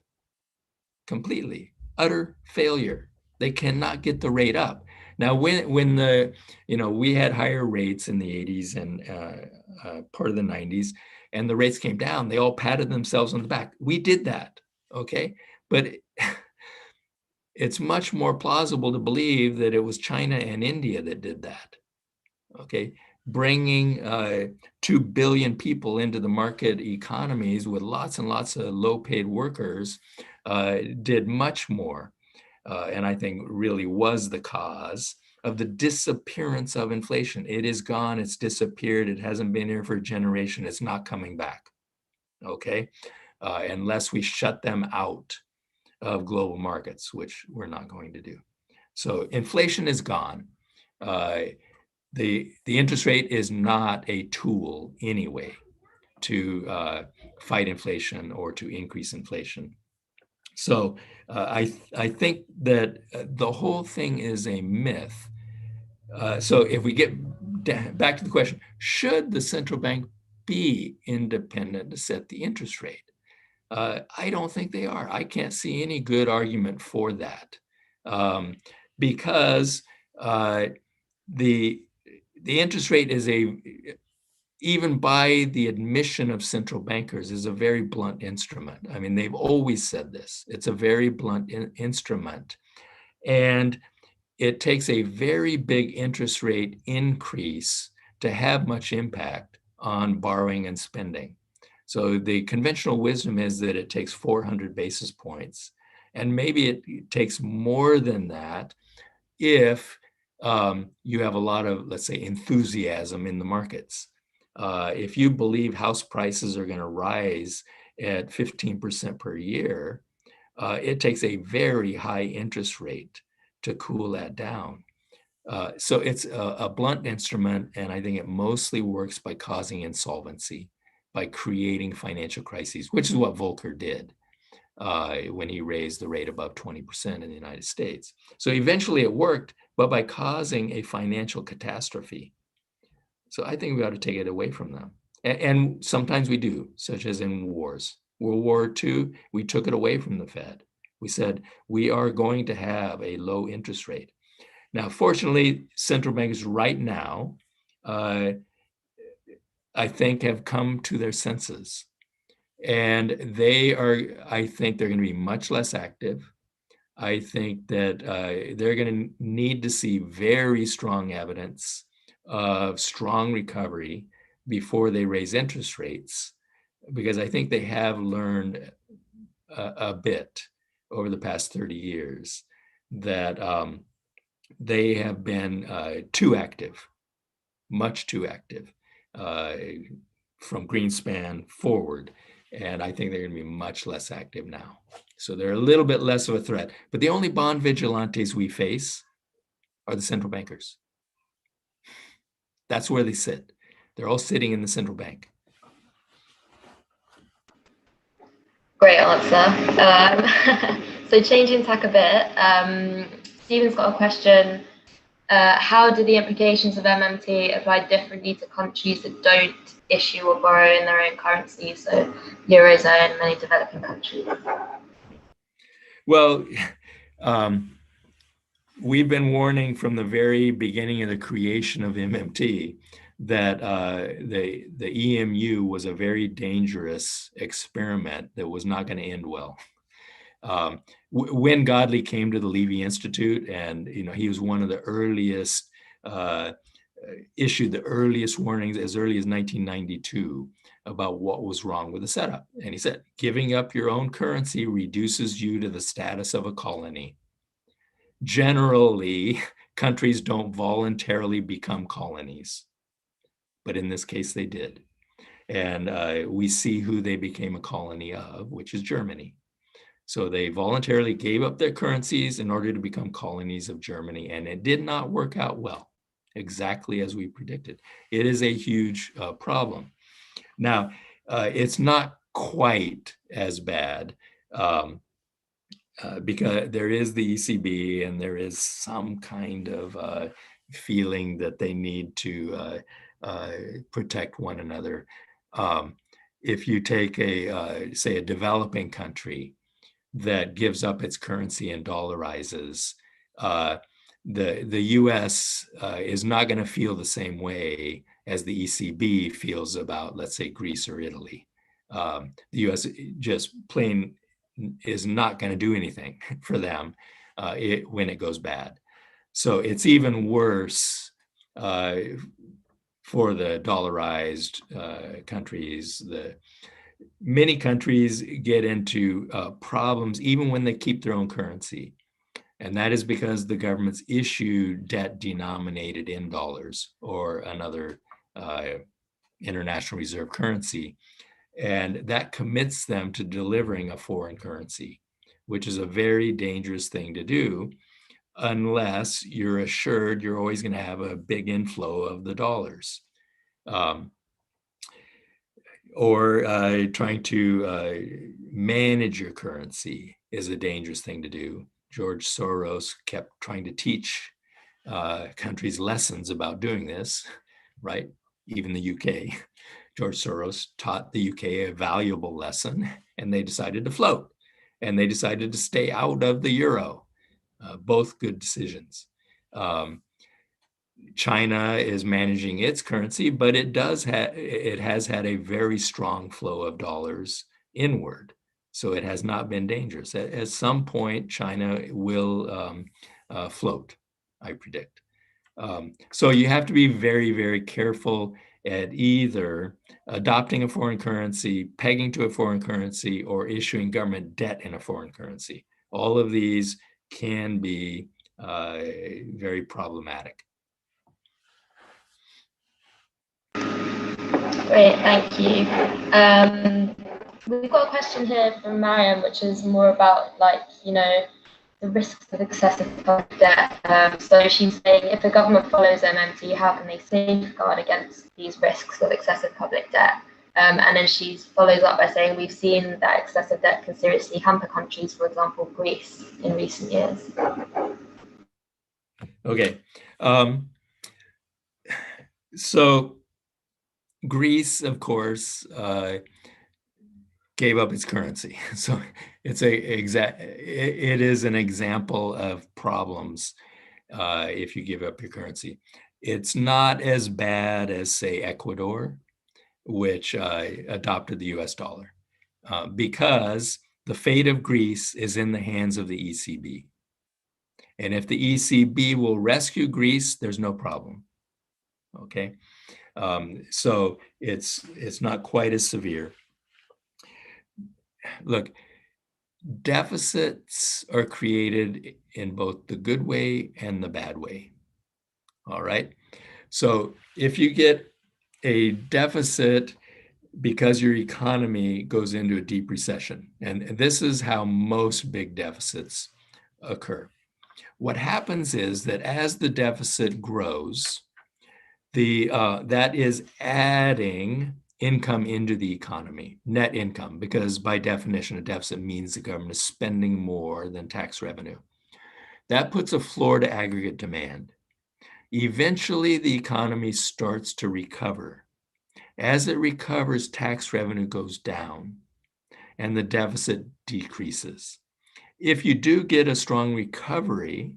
Completely, utter failure. They cannot get the rate up. Now, when we had higher rates in the 80s and part of the 90s, and the rates came down, they all patted themselves on the back. We did that, okay? But it's much more plausible to believe that it was China and India that did that, okay? Bringing 2 billion people into the market economies with lots and lots of low-paid workers did much more and I think really was the cause of the disappearance of inflation. It is gone, it's disappeared, it hasn't been here for a generation, it's not coming back, okay? Unless we shut them out of global markets, which we're not going to do. So inflation is gone. The interest rate is not a tool anyway to fight inflation or to increase inflation. So I think that the whole thing is a myth. So if we get back to the question, should the central bank be independent to set the interest rate? I don't think they are. I can't see any good argument for that, because the interest rate is even by the admission of central bankers, is a very blunt instrument. I mean, they've always said this. It's a very blunt instrument. And it takes a very big interest rate increase to have much impact on borrowing and spending. So the conventional wisdom is that it takes 400 basis points. And maybe it takes more than that if you have a lot of, let's say, enthusiasm in the markets. If you believe house prices are going to rise at 15% per year, it takes a very high interest rate to cool that down. So it's a blunt instrument, and I think it mostly works by causing insolvency, by creating financial crises, which is what Volcker did when he raised the rate above 20% in the United States. So eventually it worked, but by causing a financial catastrophe. So I think we ought to take it away from them. And sometimes we do, such as in wars. World War II, we took it away from the Fed. We said, we are going to have a low interest rate. Now, fortunately, central banks right now, I think, have come to their senses. And I think they're going to be much less active. I think that they're going to need to see very strong evidence of strong recovery before they raise interest rates, because I think they have learned a bit over the past 30 years that they have been too active, much too active from Greenspan forward. And I think they're going to be much less active now. So they're a little bit less of a threat. But the only bond vigilantes we face are the central bankers. That's where they sit. They're all sitting in the central bank. Great answer. So changing tack a bit, Stephen's got a question. How do the implications of MMT apply differently to countries that don't issue or borrow in their own currency, so Eurozone, many developing countries? Well, we've been warning from the very beginning of the creation of MMT that the EMU was a very dangerous experiment that was not going to end well. When Godley came to the Levy Institute, and he was one of the earliest, issued the earliest warnings as early as 1992 about what was wrong with the setup. And he said, giving up your own currency reduces you to the status of a colony. Generally, countries don't voluntarily become colonies, but in this case they did. And we see who they became a colony of, which is Germany. So they voluntarily gave up their currencies in order to become colonies of Germany, and it did not work out well, exactly as we predicted. It is a huge problem. Now, it's not quite as bad because there is the ECB, and there is some kind of feeling that they need to protect one another. If you take say a developing country that gives up its currency and dollarizes, the US is not going to feel the same way as the ECB feels about, let's say, Greece or Italy. The US just plain is not going to do anything for them when it goes bad. So it's even worse for the dollarized countries. Many countries get into problems even when they keep their own currency And that is because the governments issue debt denominated in dollars or another international reserve currency. And that commits them to delivering a foreign currency, which is a very dangerous thing to do unless you're assured you're always going to have a big inflow of the dollars. Or trying to manage your currency is a dangerous thing to do. George Soros kept trying to teach countries lessons about doing this, right? Even the UK. George Soros taught the UK a valuable lesson, and they decided to float, and they decided to stay out of the euro. Both good decisions. China is managing its currency, but it has had a very strong flow of dollars inward. So it has not been dangerous. At some point, China will float, I predict. So you have to be very, very careful at either adopting a foreign currency, pegging to a foreign currency, or issuing government debt in a foreign currency. All of these can be very problematic. Great, thank you. We've got a question here from Mariam, which is more about, like, you know, the risks of excessive public debt. So she's saying, if the government follows MMT, how can they safeguard against these risks of excessive public debt? And then she follows up by saying, we've seen that excessive debt can seriously hamper countries, for example, Greece, in recent years. Okay. So Greece, of course, gave up its currency. So it is an example of problems if you give up your currency. It's not as bad as, say, Ecuador, which adopted the US dollar, because the fate of Greece is in the hands of the ECB. And if the ECB will rescue Greece, there's no problem. Okay. So it's not quite as severe. Look, deficits are created in both the good way and the bad way. All right. So if you get a deficit because your economy goes into a deep recession, and this is how most big deficits occur. What happens is that as the deficit grows, that is adding income into the economy, net income, because by definition, a deficit means the government is spending more than tax revenue. That puts a floor to aggregate demand. Eventually, the economy starts to recover. As it recovers, tax revenue goes down and the deficit decreases. If you do get a strong recovery,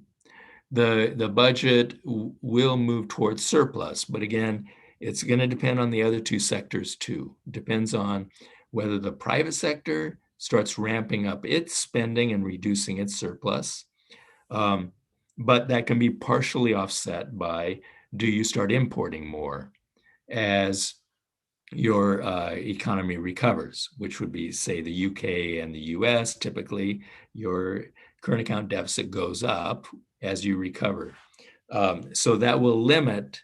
the budget will move towards surplus. But again, it's going to depend on the other two sectors too. It depends on whether the private sector starts ramping up its spending and reducing its surplus. But that can be partially offset by, do you start importing more as your economy recovers, which would be, say, the UK and the US. Typically, your current account deficit goes up as you recover. So that will limit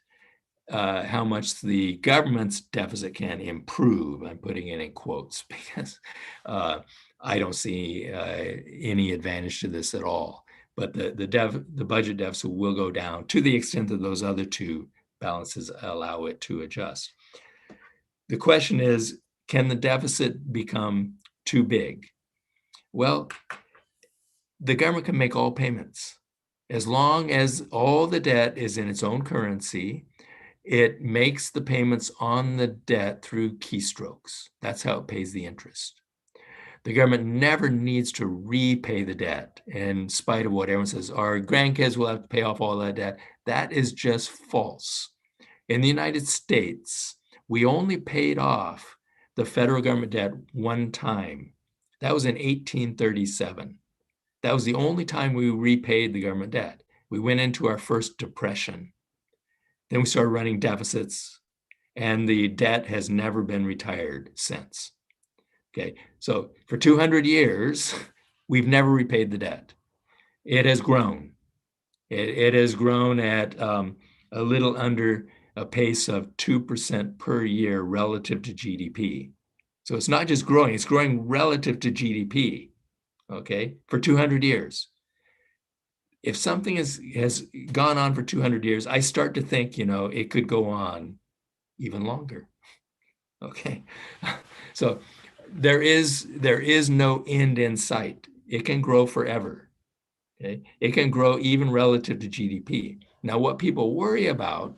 how much the government's deficit can improve. I'm putting it in quotes because I don't see any advantage to this at all. But the budget deficit will go down to the extent that those other two balances allow it to adjust. The question is, can the deficit become too big? Well, the government can make all payments. As long as all the debt is in its own currency, it makes the payments on the debt through keystrokes. That's how it pays the interest. The government never needs to repay the debt, in spite of what everyone says, our grandkids will have to pay off all that debt. That is just false. In the United States, we only paid off the federal government debt one time. That was in 1837. That was the only time we repaid the government debt. We went into our first depression. Then we started running deficits, and the debt has never been retired since. Okay, so for 200 years, we've never repaid the debt. It has grown. It has grown at a little under a pace of 2% per year relative to GDP. So it's not just growing, it's growing relative to GDP, okay, for 200 years. If something has gone on for 200 years, I start to think, it could go on even longer, okay? So there is no end in sight. It can grow forever, okay? It can grow even relative to GDP. Now, what people worry about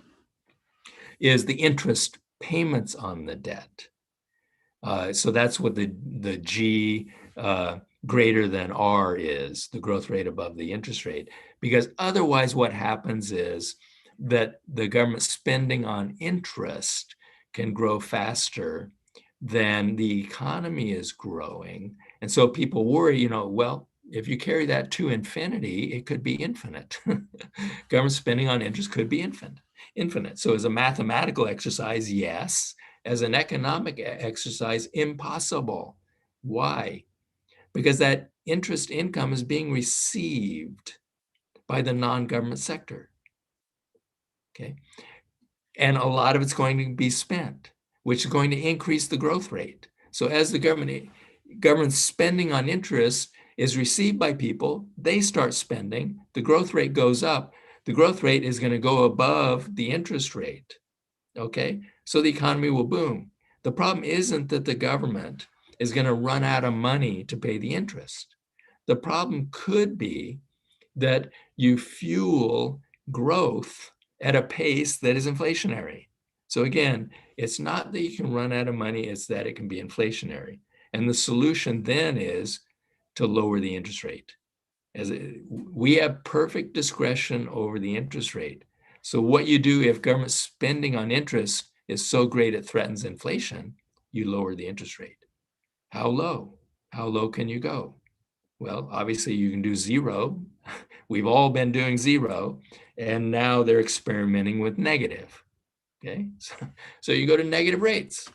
is the interest payments on the debt. So that's what the G greater than R is, the growth rate above the interest rate. Because otherwise what happens is that the government spending on interest can grow faster than the economy is growing. And so people worry, well, if you carry that to infinity, it could be infinite. Government spending on interest could be infinite. So as a mathematical exercise, yes. As an economic exercise, impossible. Why? Because that interest income is being received by the non-government sector, okay? And a lot of it's going to be spent, which is going to increase the growth rate. So as the government spending on interest is received by people, they start spending, the growth rate goes up, the growth rate is going to go above the interest rate, okay? So the economy will boom. The problem isn't that the government is going to run out of money to pay the interest. The problem could be that you fuel growth at a pace that is inflationary. So again, it's not that you can run out of money, it's that it can be inflationary. And the solution then is to lower the interest rate. We have perfect discretion over the interest rate. So what you do if government spending on interest is so great it threatens inflation, you lower the interest rate. How low? How low can you go? Well, obviously you can do zero. We've all been doing zero, and now they're experimenting with negative. Okay, so you go to negative rates.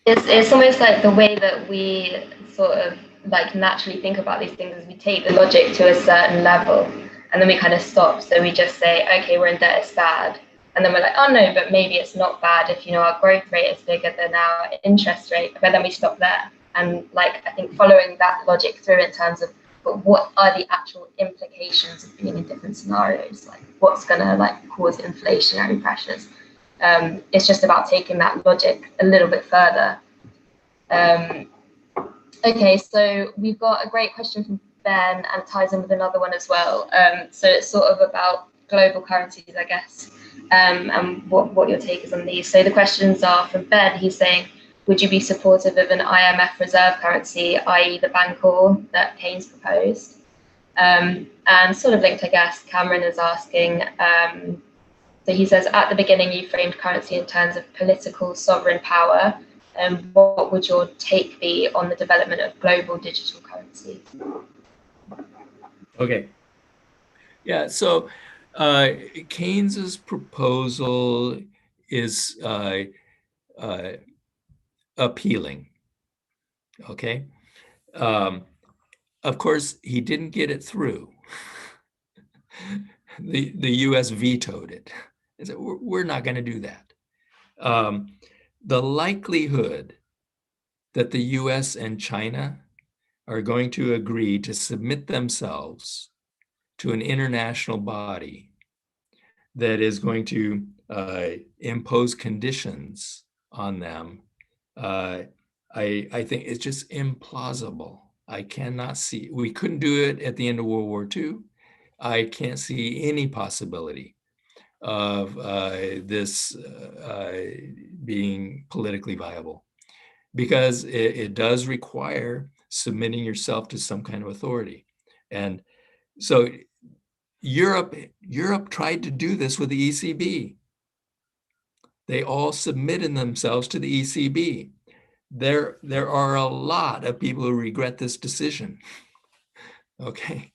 It's almost like the way that we sort of like naturally think about these things is we take the logic to a certain level and then we kind of stop. So we just say, okay, we're in debt, it's bad. And then we're like, oh no, but maybe it's not bad if, our growth rate is bigger than our interest rate, but then we stop there. And I think following that logic through in terms of, but what are the actual implications of being in different scenarios? Like what's gonna cause inflationary pressures? It's just about taking that logic a little bit further. Okay, so we've got a great question from Ben, and it ties in with another one as well. So it's sort of about global currencies, I guess, and what your take is on these. So the questions are from Ben. He's saying, would you be supportive of an IMF reserve currency, i.e. the Bancor that Keynes proposed? And sort of linked, I guess, Cameron is asking, so he says, at the beginning, you framed currency in terms of political sovereign power. What would your take be on the development of global digital currency? Okay. Yeah, so Keynes's proposal is appealing, okay? Of course, he didn't get it through. The US vetoed it. They said, we're not going to do that. The likelihood that the US and China are going to agree to submit themselves to an international body that is going to impose conditions on them, I think it's just implausible. I cannot see, we couldn't do it at the end of World War II. I can't see any possibility of this being politically viable, because it does require submitting yourself to some kind of authority. And so Europe tried to do this with the ECB. They all submitted themselves to the ECB. There are a lot of people who regret this decision. Okay,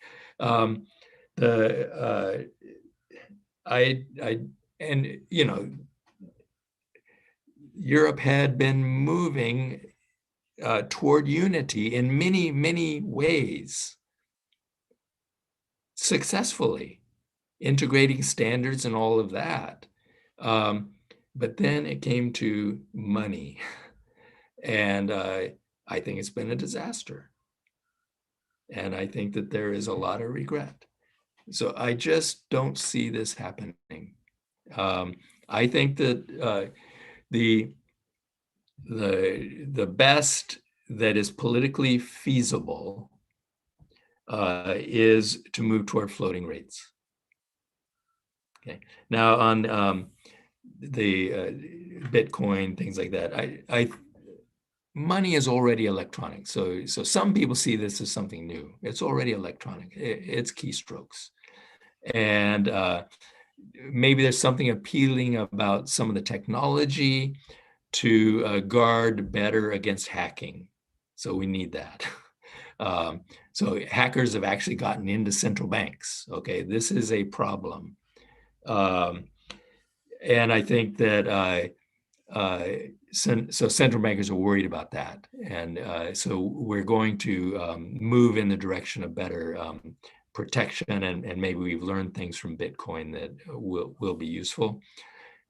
Europe had been moving toward unity in many, many ways, successfully, integrating standards and all of that. But then it came to money. And I think it's been a disaster. And I think that there is a lot of regret. So I just don't see this happening. I think that the best that is politically feasible is to move toward floating rates. Okay. Now on the Bitcoin, things like that, money is already electronic. So some people see this as something new. It's already electronic. It's keystrokes. And maybe there's something appealing about some of the technology to guard better against hacking. So we need that. So hackers have actually gotten into central banks. Okay, this is a problem. And I think that so central bankers are worried about that. And so we're going to move in the direction of better protection, and maybe we've learned things from Bitcoin that will be useful.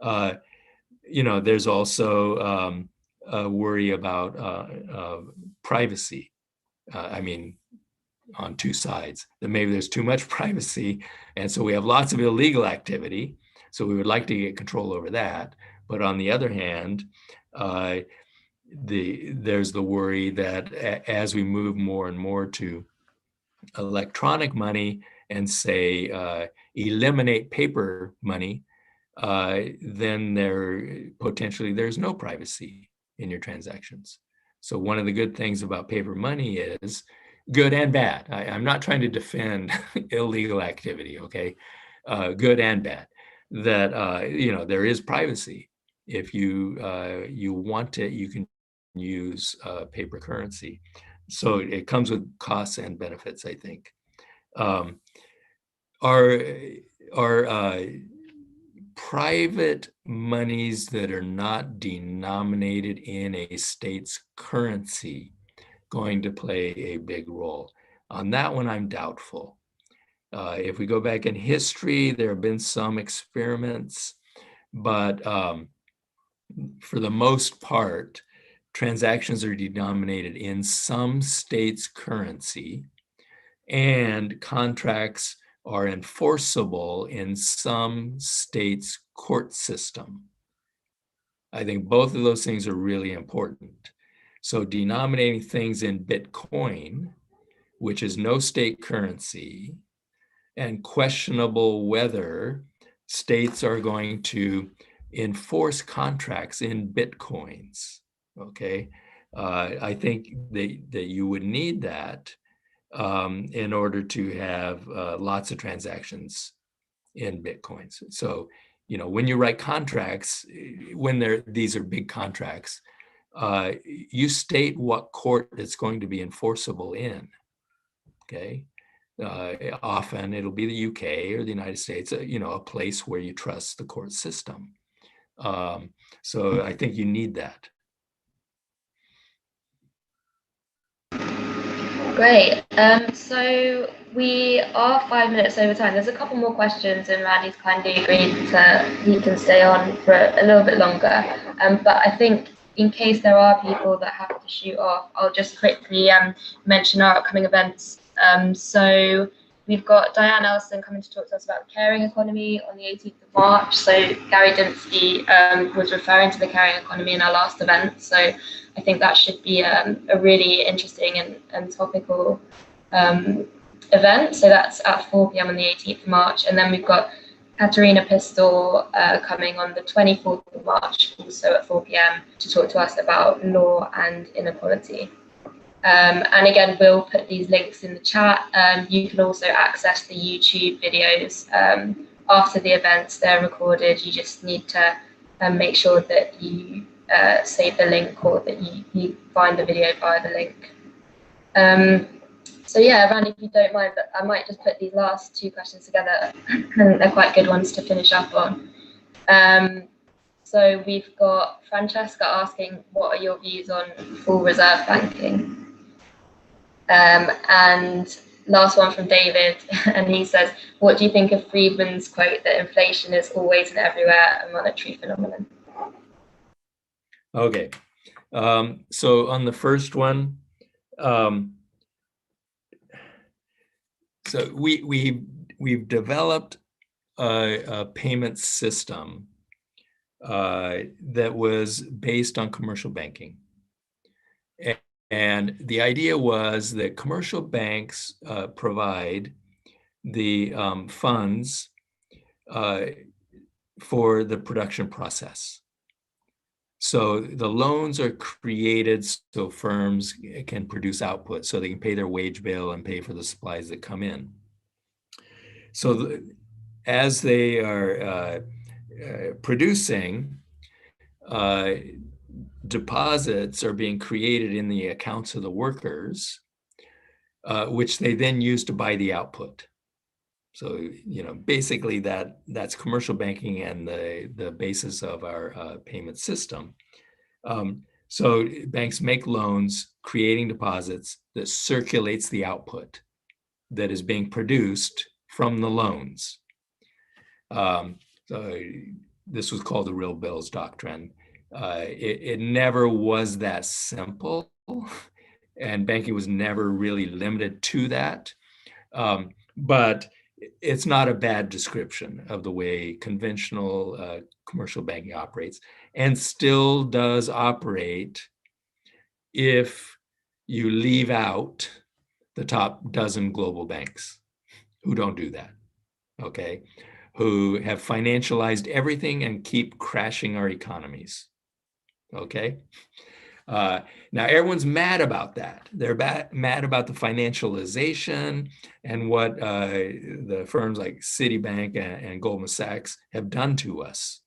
There's also a worry about privacy. On two sides, that maybe there's too much privacy, and so we have lots of illegal activity. So we would like to get control over that. But on the other hand, there's the worry that as we move more and more to electronic money and say eliminate paper money, then there's no privacy in your transactions. So one of the good things about paper money is good and bad. I'm not trying to defend illegal activity, okay? Good and bad. That there is privacy. If you want it, you can use paper currency. So it comes with costs and benefits, I think. Our private monies that are not denominated in a state's currency going to play a big role? On that one, I'm doubtful. If we go back in history, there have been some experiments, but for the most part, transactions are denominated in some state's currency, and contracts are enforceable in some state's court system. I think both of those things are really important. So denominating things in Bitcoin, which is no state currency, and questionable whether states are going to enforce contracts in Bitcoins, okay? I think that you would need that in order to have lots of transactions in Bitcoins. So, when you write contracts, when these are big contracts, you state what court it's going to be enforceable in, okay? Often it'll be the UK or the United States, a place where you trust the court system. So I think you need that. Great. So we are 5 minutes over time. There's a couple more questions, and Randy's kindly agreed he can stay on for a little bit longer. But I think in case there are people that have to shoot off, I'll just quickly mention our upcoming events. So we've got Diane Elson coming to talk to us about the caring economy on the 18th of March. So Gary Dinsky was referring to the caring economy in our last event. So I think that should be a really interesting and topical event. So that's at 4 p.m. on the 18th of March. And then we've got Katerina Pistol coming on the 24th of March, also at 4 p.m. to talk to us about law and inequality. And again, we'll put these links in the chat. You can also access the YouTube videos after the events. They're recorded. You just need to make sure that you save the link, or that you find the video via the link. So yeah, Randy, if you don't mind, but I might just put these last two questions together. I think they're quite good ones to finish up on. So we've got Francesca asking, what are your views on full reserve banking? And last one from David, and he says, what do you think of Friedman's quote that inflation is always and everywhere a monetary phenomenon? Okay, so on the first one, so we've developed a payment system that was based on commercial banking. And the idea was that commercial banks provide the funds for the production process. So the loans are created so firms can produce output, so they can pay their wage bill and pay for the supplies that come in. So as they are producing, deposits are being created in the accounts of the workers, which they then use to buy the output. So, basically that's commercial banking and the basis of our payment system. So banks make loans, creating deposits that circulates the output that is being produced from the loans. So this was called the real bills doctrine. It never was that simple, and banking was never really limited to that. But it's not a bad description of the way conventional commercial banking operates, and still does operate if you leave out the top dozen global banks who don't do that, okay? Who have financialized everything and keep crashing our economies, okay? Now everyone's mad about that. They're mad about the financialization and what the firms like Citibank and Goldman Sachs have done to us.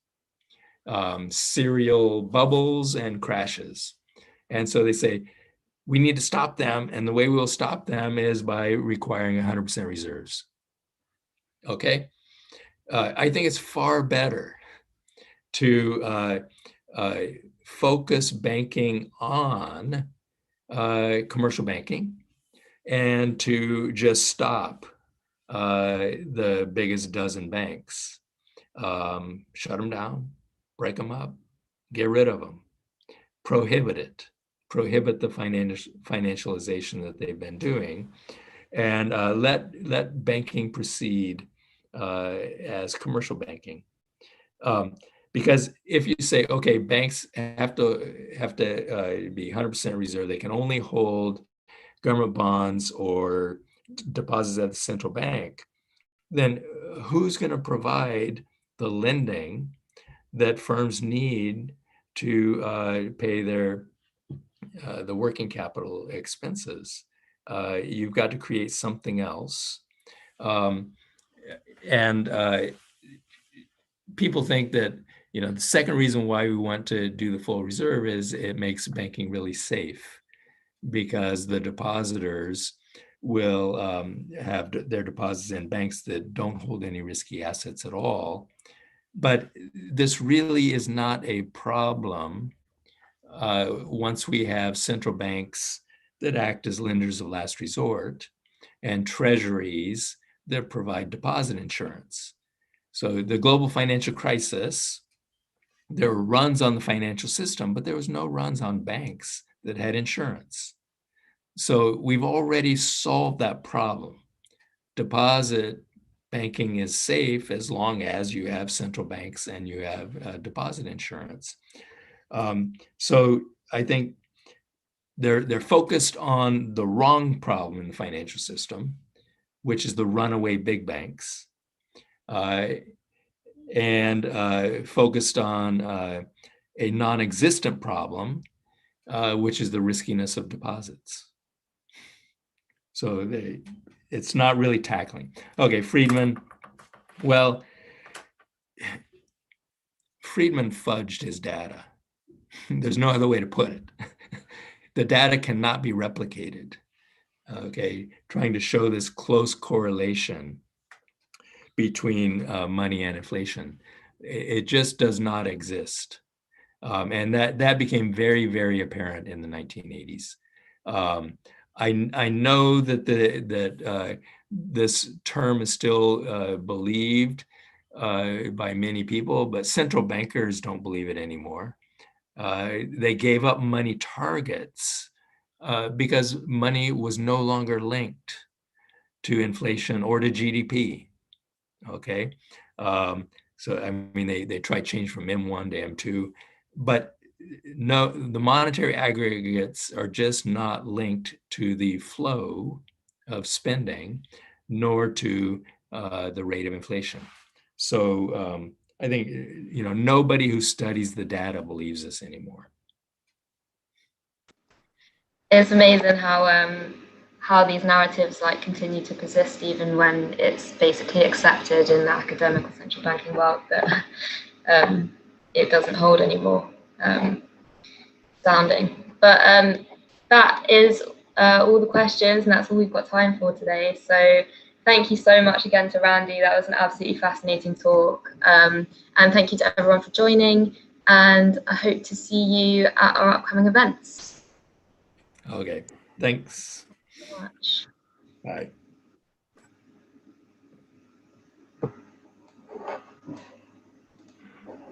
Serial bubbles and crashes. And so they say, we need to stop them. And the way we'll stop them is by requiring 100% reserves. Okay? I think it's far better to focus banking on commercial banking and to just stop the biggest dozen banks. Shut them down, break them up, get rid of them, prohibit it, prohibit the financialization that they've been doing, and let banking proceed as commercial banking. Because if you say, okay, banks have to be 100% reserve, they can only hold government bonds or deposits at the central bank, then who's going to provide the lending that firms need to pay their the working capital expenses? You've got to create something else. People think that the second reason why we want to do the full reserve is it makes banking really safe, because the depositors will have their deposits in banks that don't hold any risky assets at all. But this really is not a problem once we have central banks that act as lenders of last resort and treasuries that provide deposit insurance. So the global financial crisis, there were runs on the financial system, but there was no runs on banks that had insurance. So we've already solved that problem. Deposit banking is safe as long as you have central banks and you have deposit insurance. So I think they're focused on the wrong problem in the financial system, which is the runaway big banks. And focused on a non-existent problem, which is the riskiness of deposits. So it's not really tackling. Okay, Friedman. Well, Friedman fudged his data. There's no other way to put it. The data cannot be replicated. Okay, trying to show this close correlation between money and inflation. It just does not exist. And that became very, very apparent in the 1980s. I know that this term is still believed by many people, but central bankers don't believe it anymore. They gave up money targets because money was no longer linked to inflation or to GDP. Okay, so I mean they tried change from M1 to M2, but no, the monetary aggregates are just not linked to the flow of spending, nor to the rate of inflation. So I think nobody who studies the data believes this anymore. It's amazing how these narratives like continue to persist even when it's basically accepted in the academic or central banking world that it doesn't hold anymore. Astounding. But that is all the questions, and that's all we've got time for today. So thank you so much again to Randy. That was an absolutely fascinating talk. And thank you to everyone for joining. And I hope to see you at our upcoming events. Okay, thanks So much. Bye.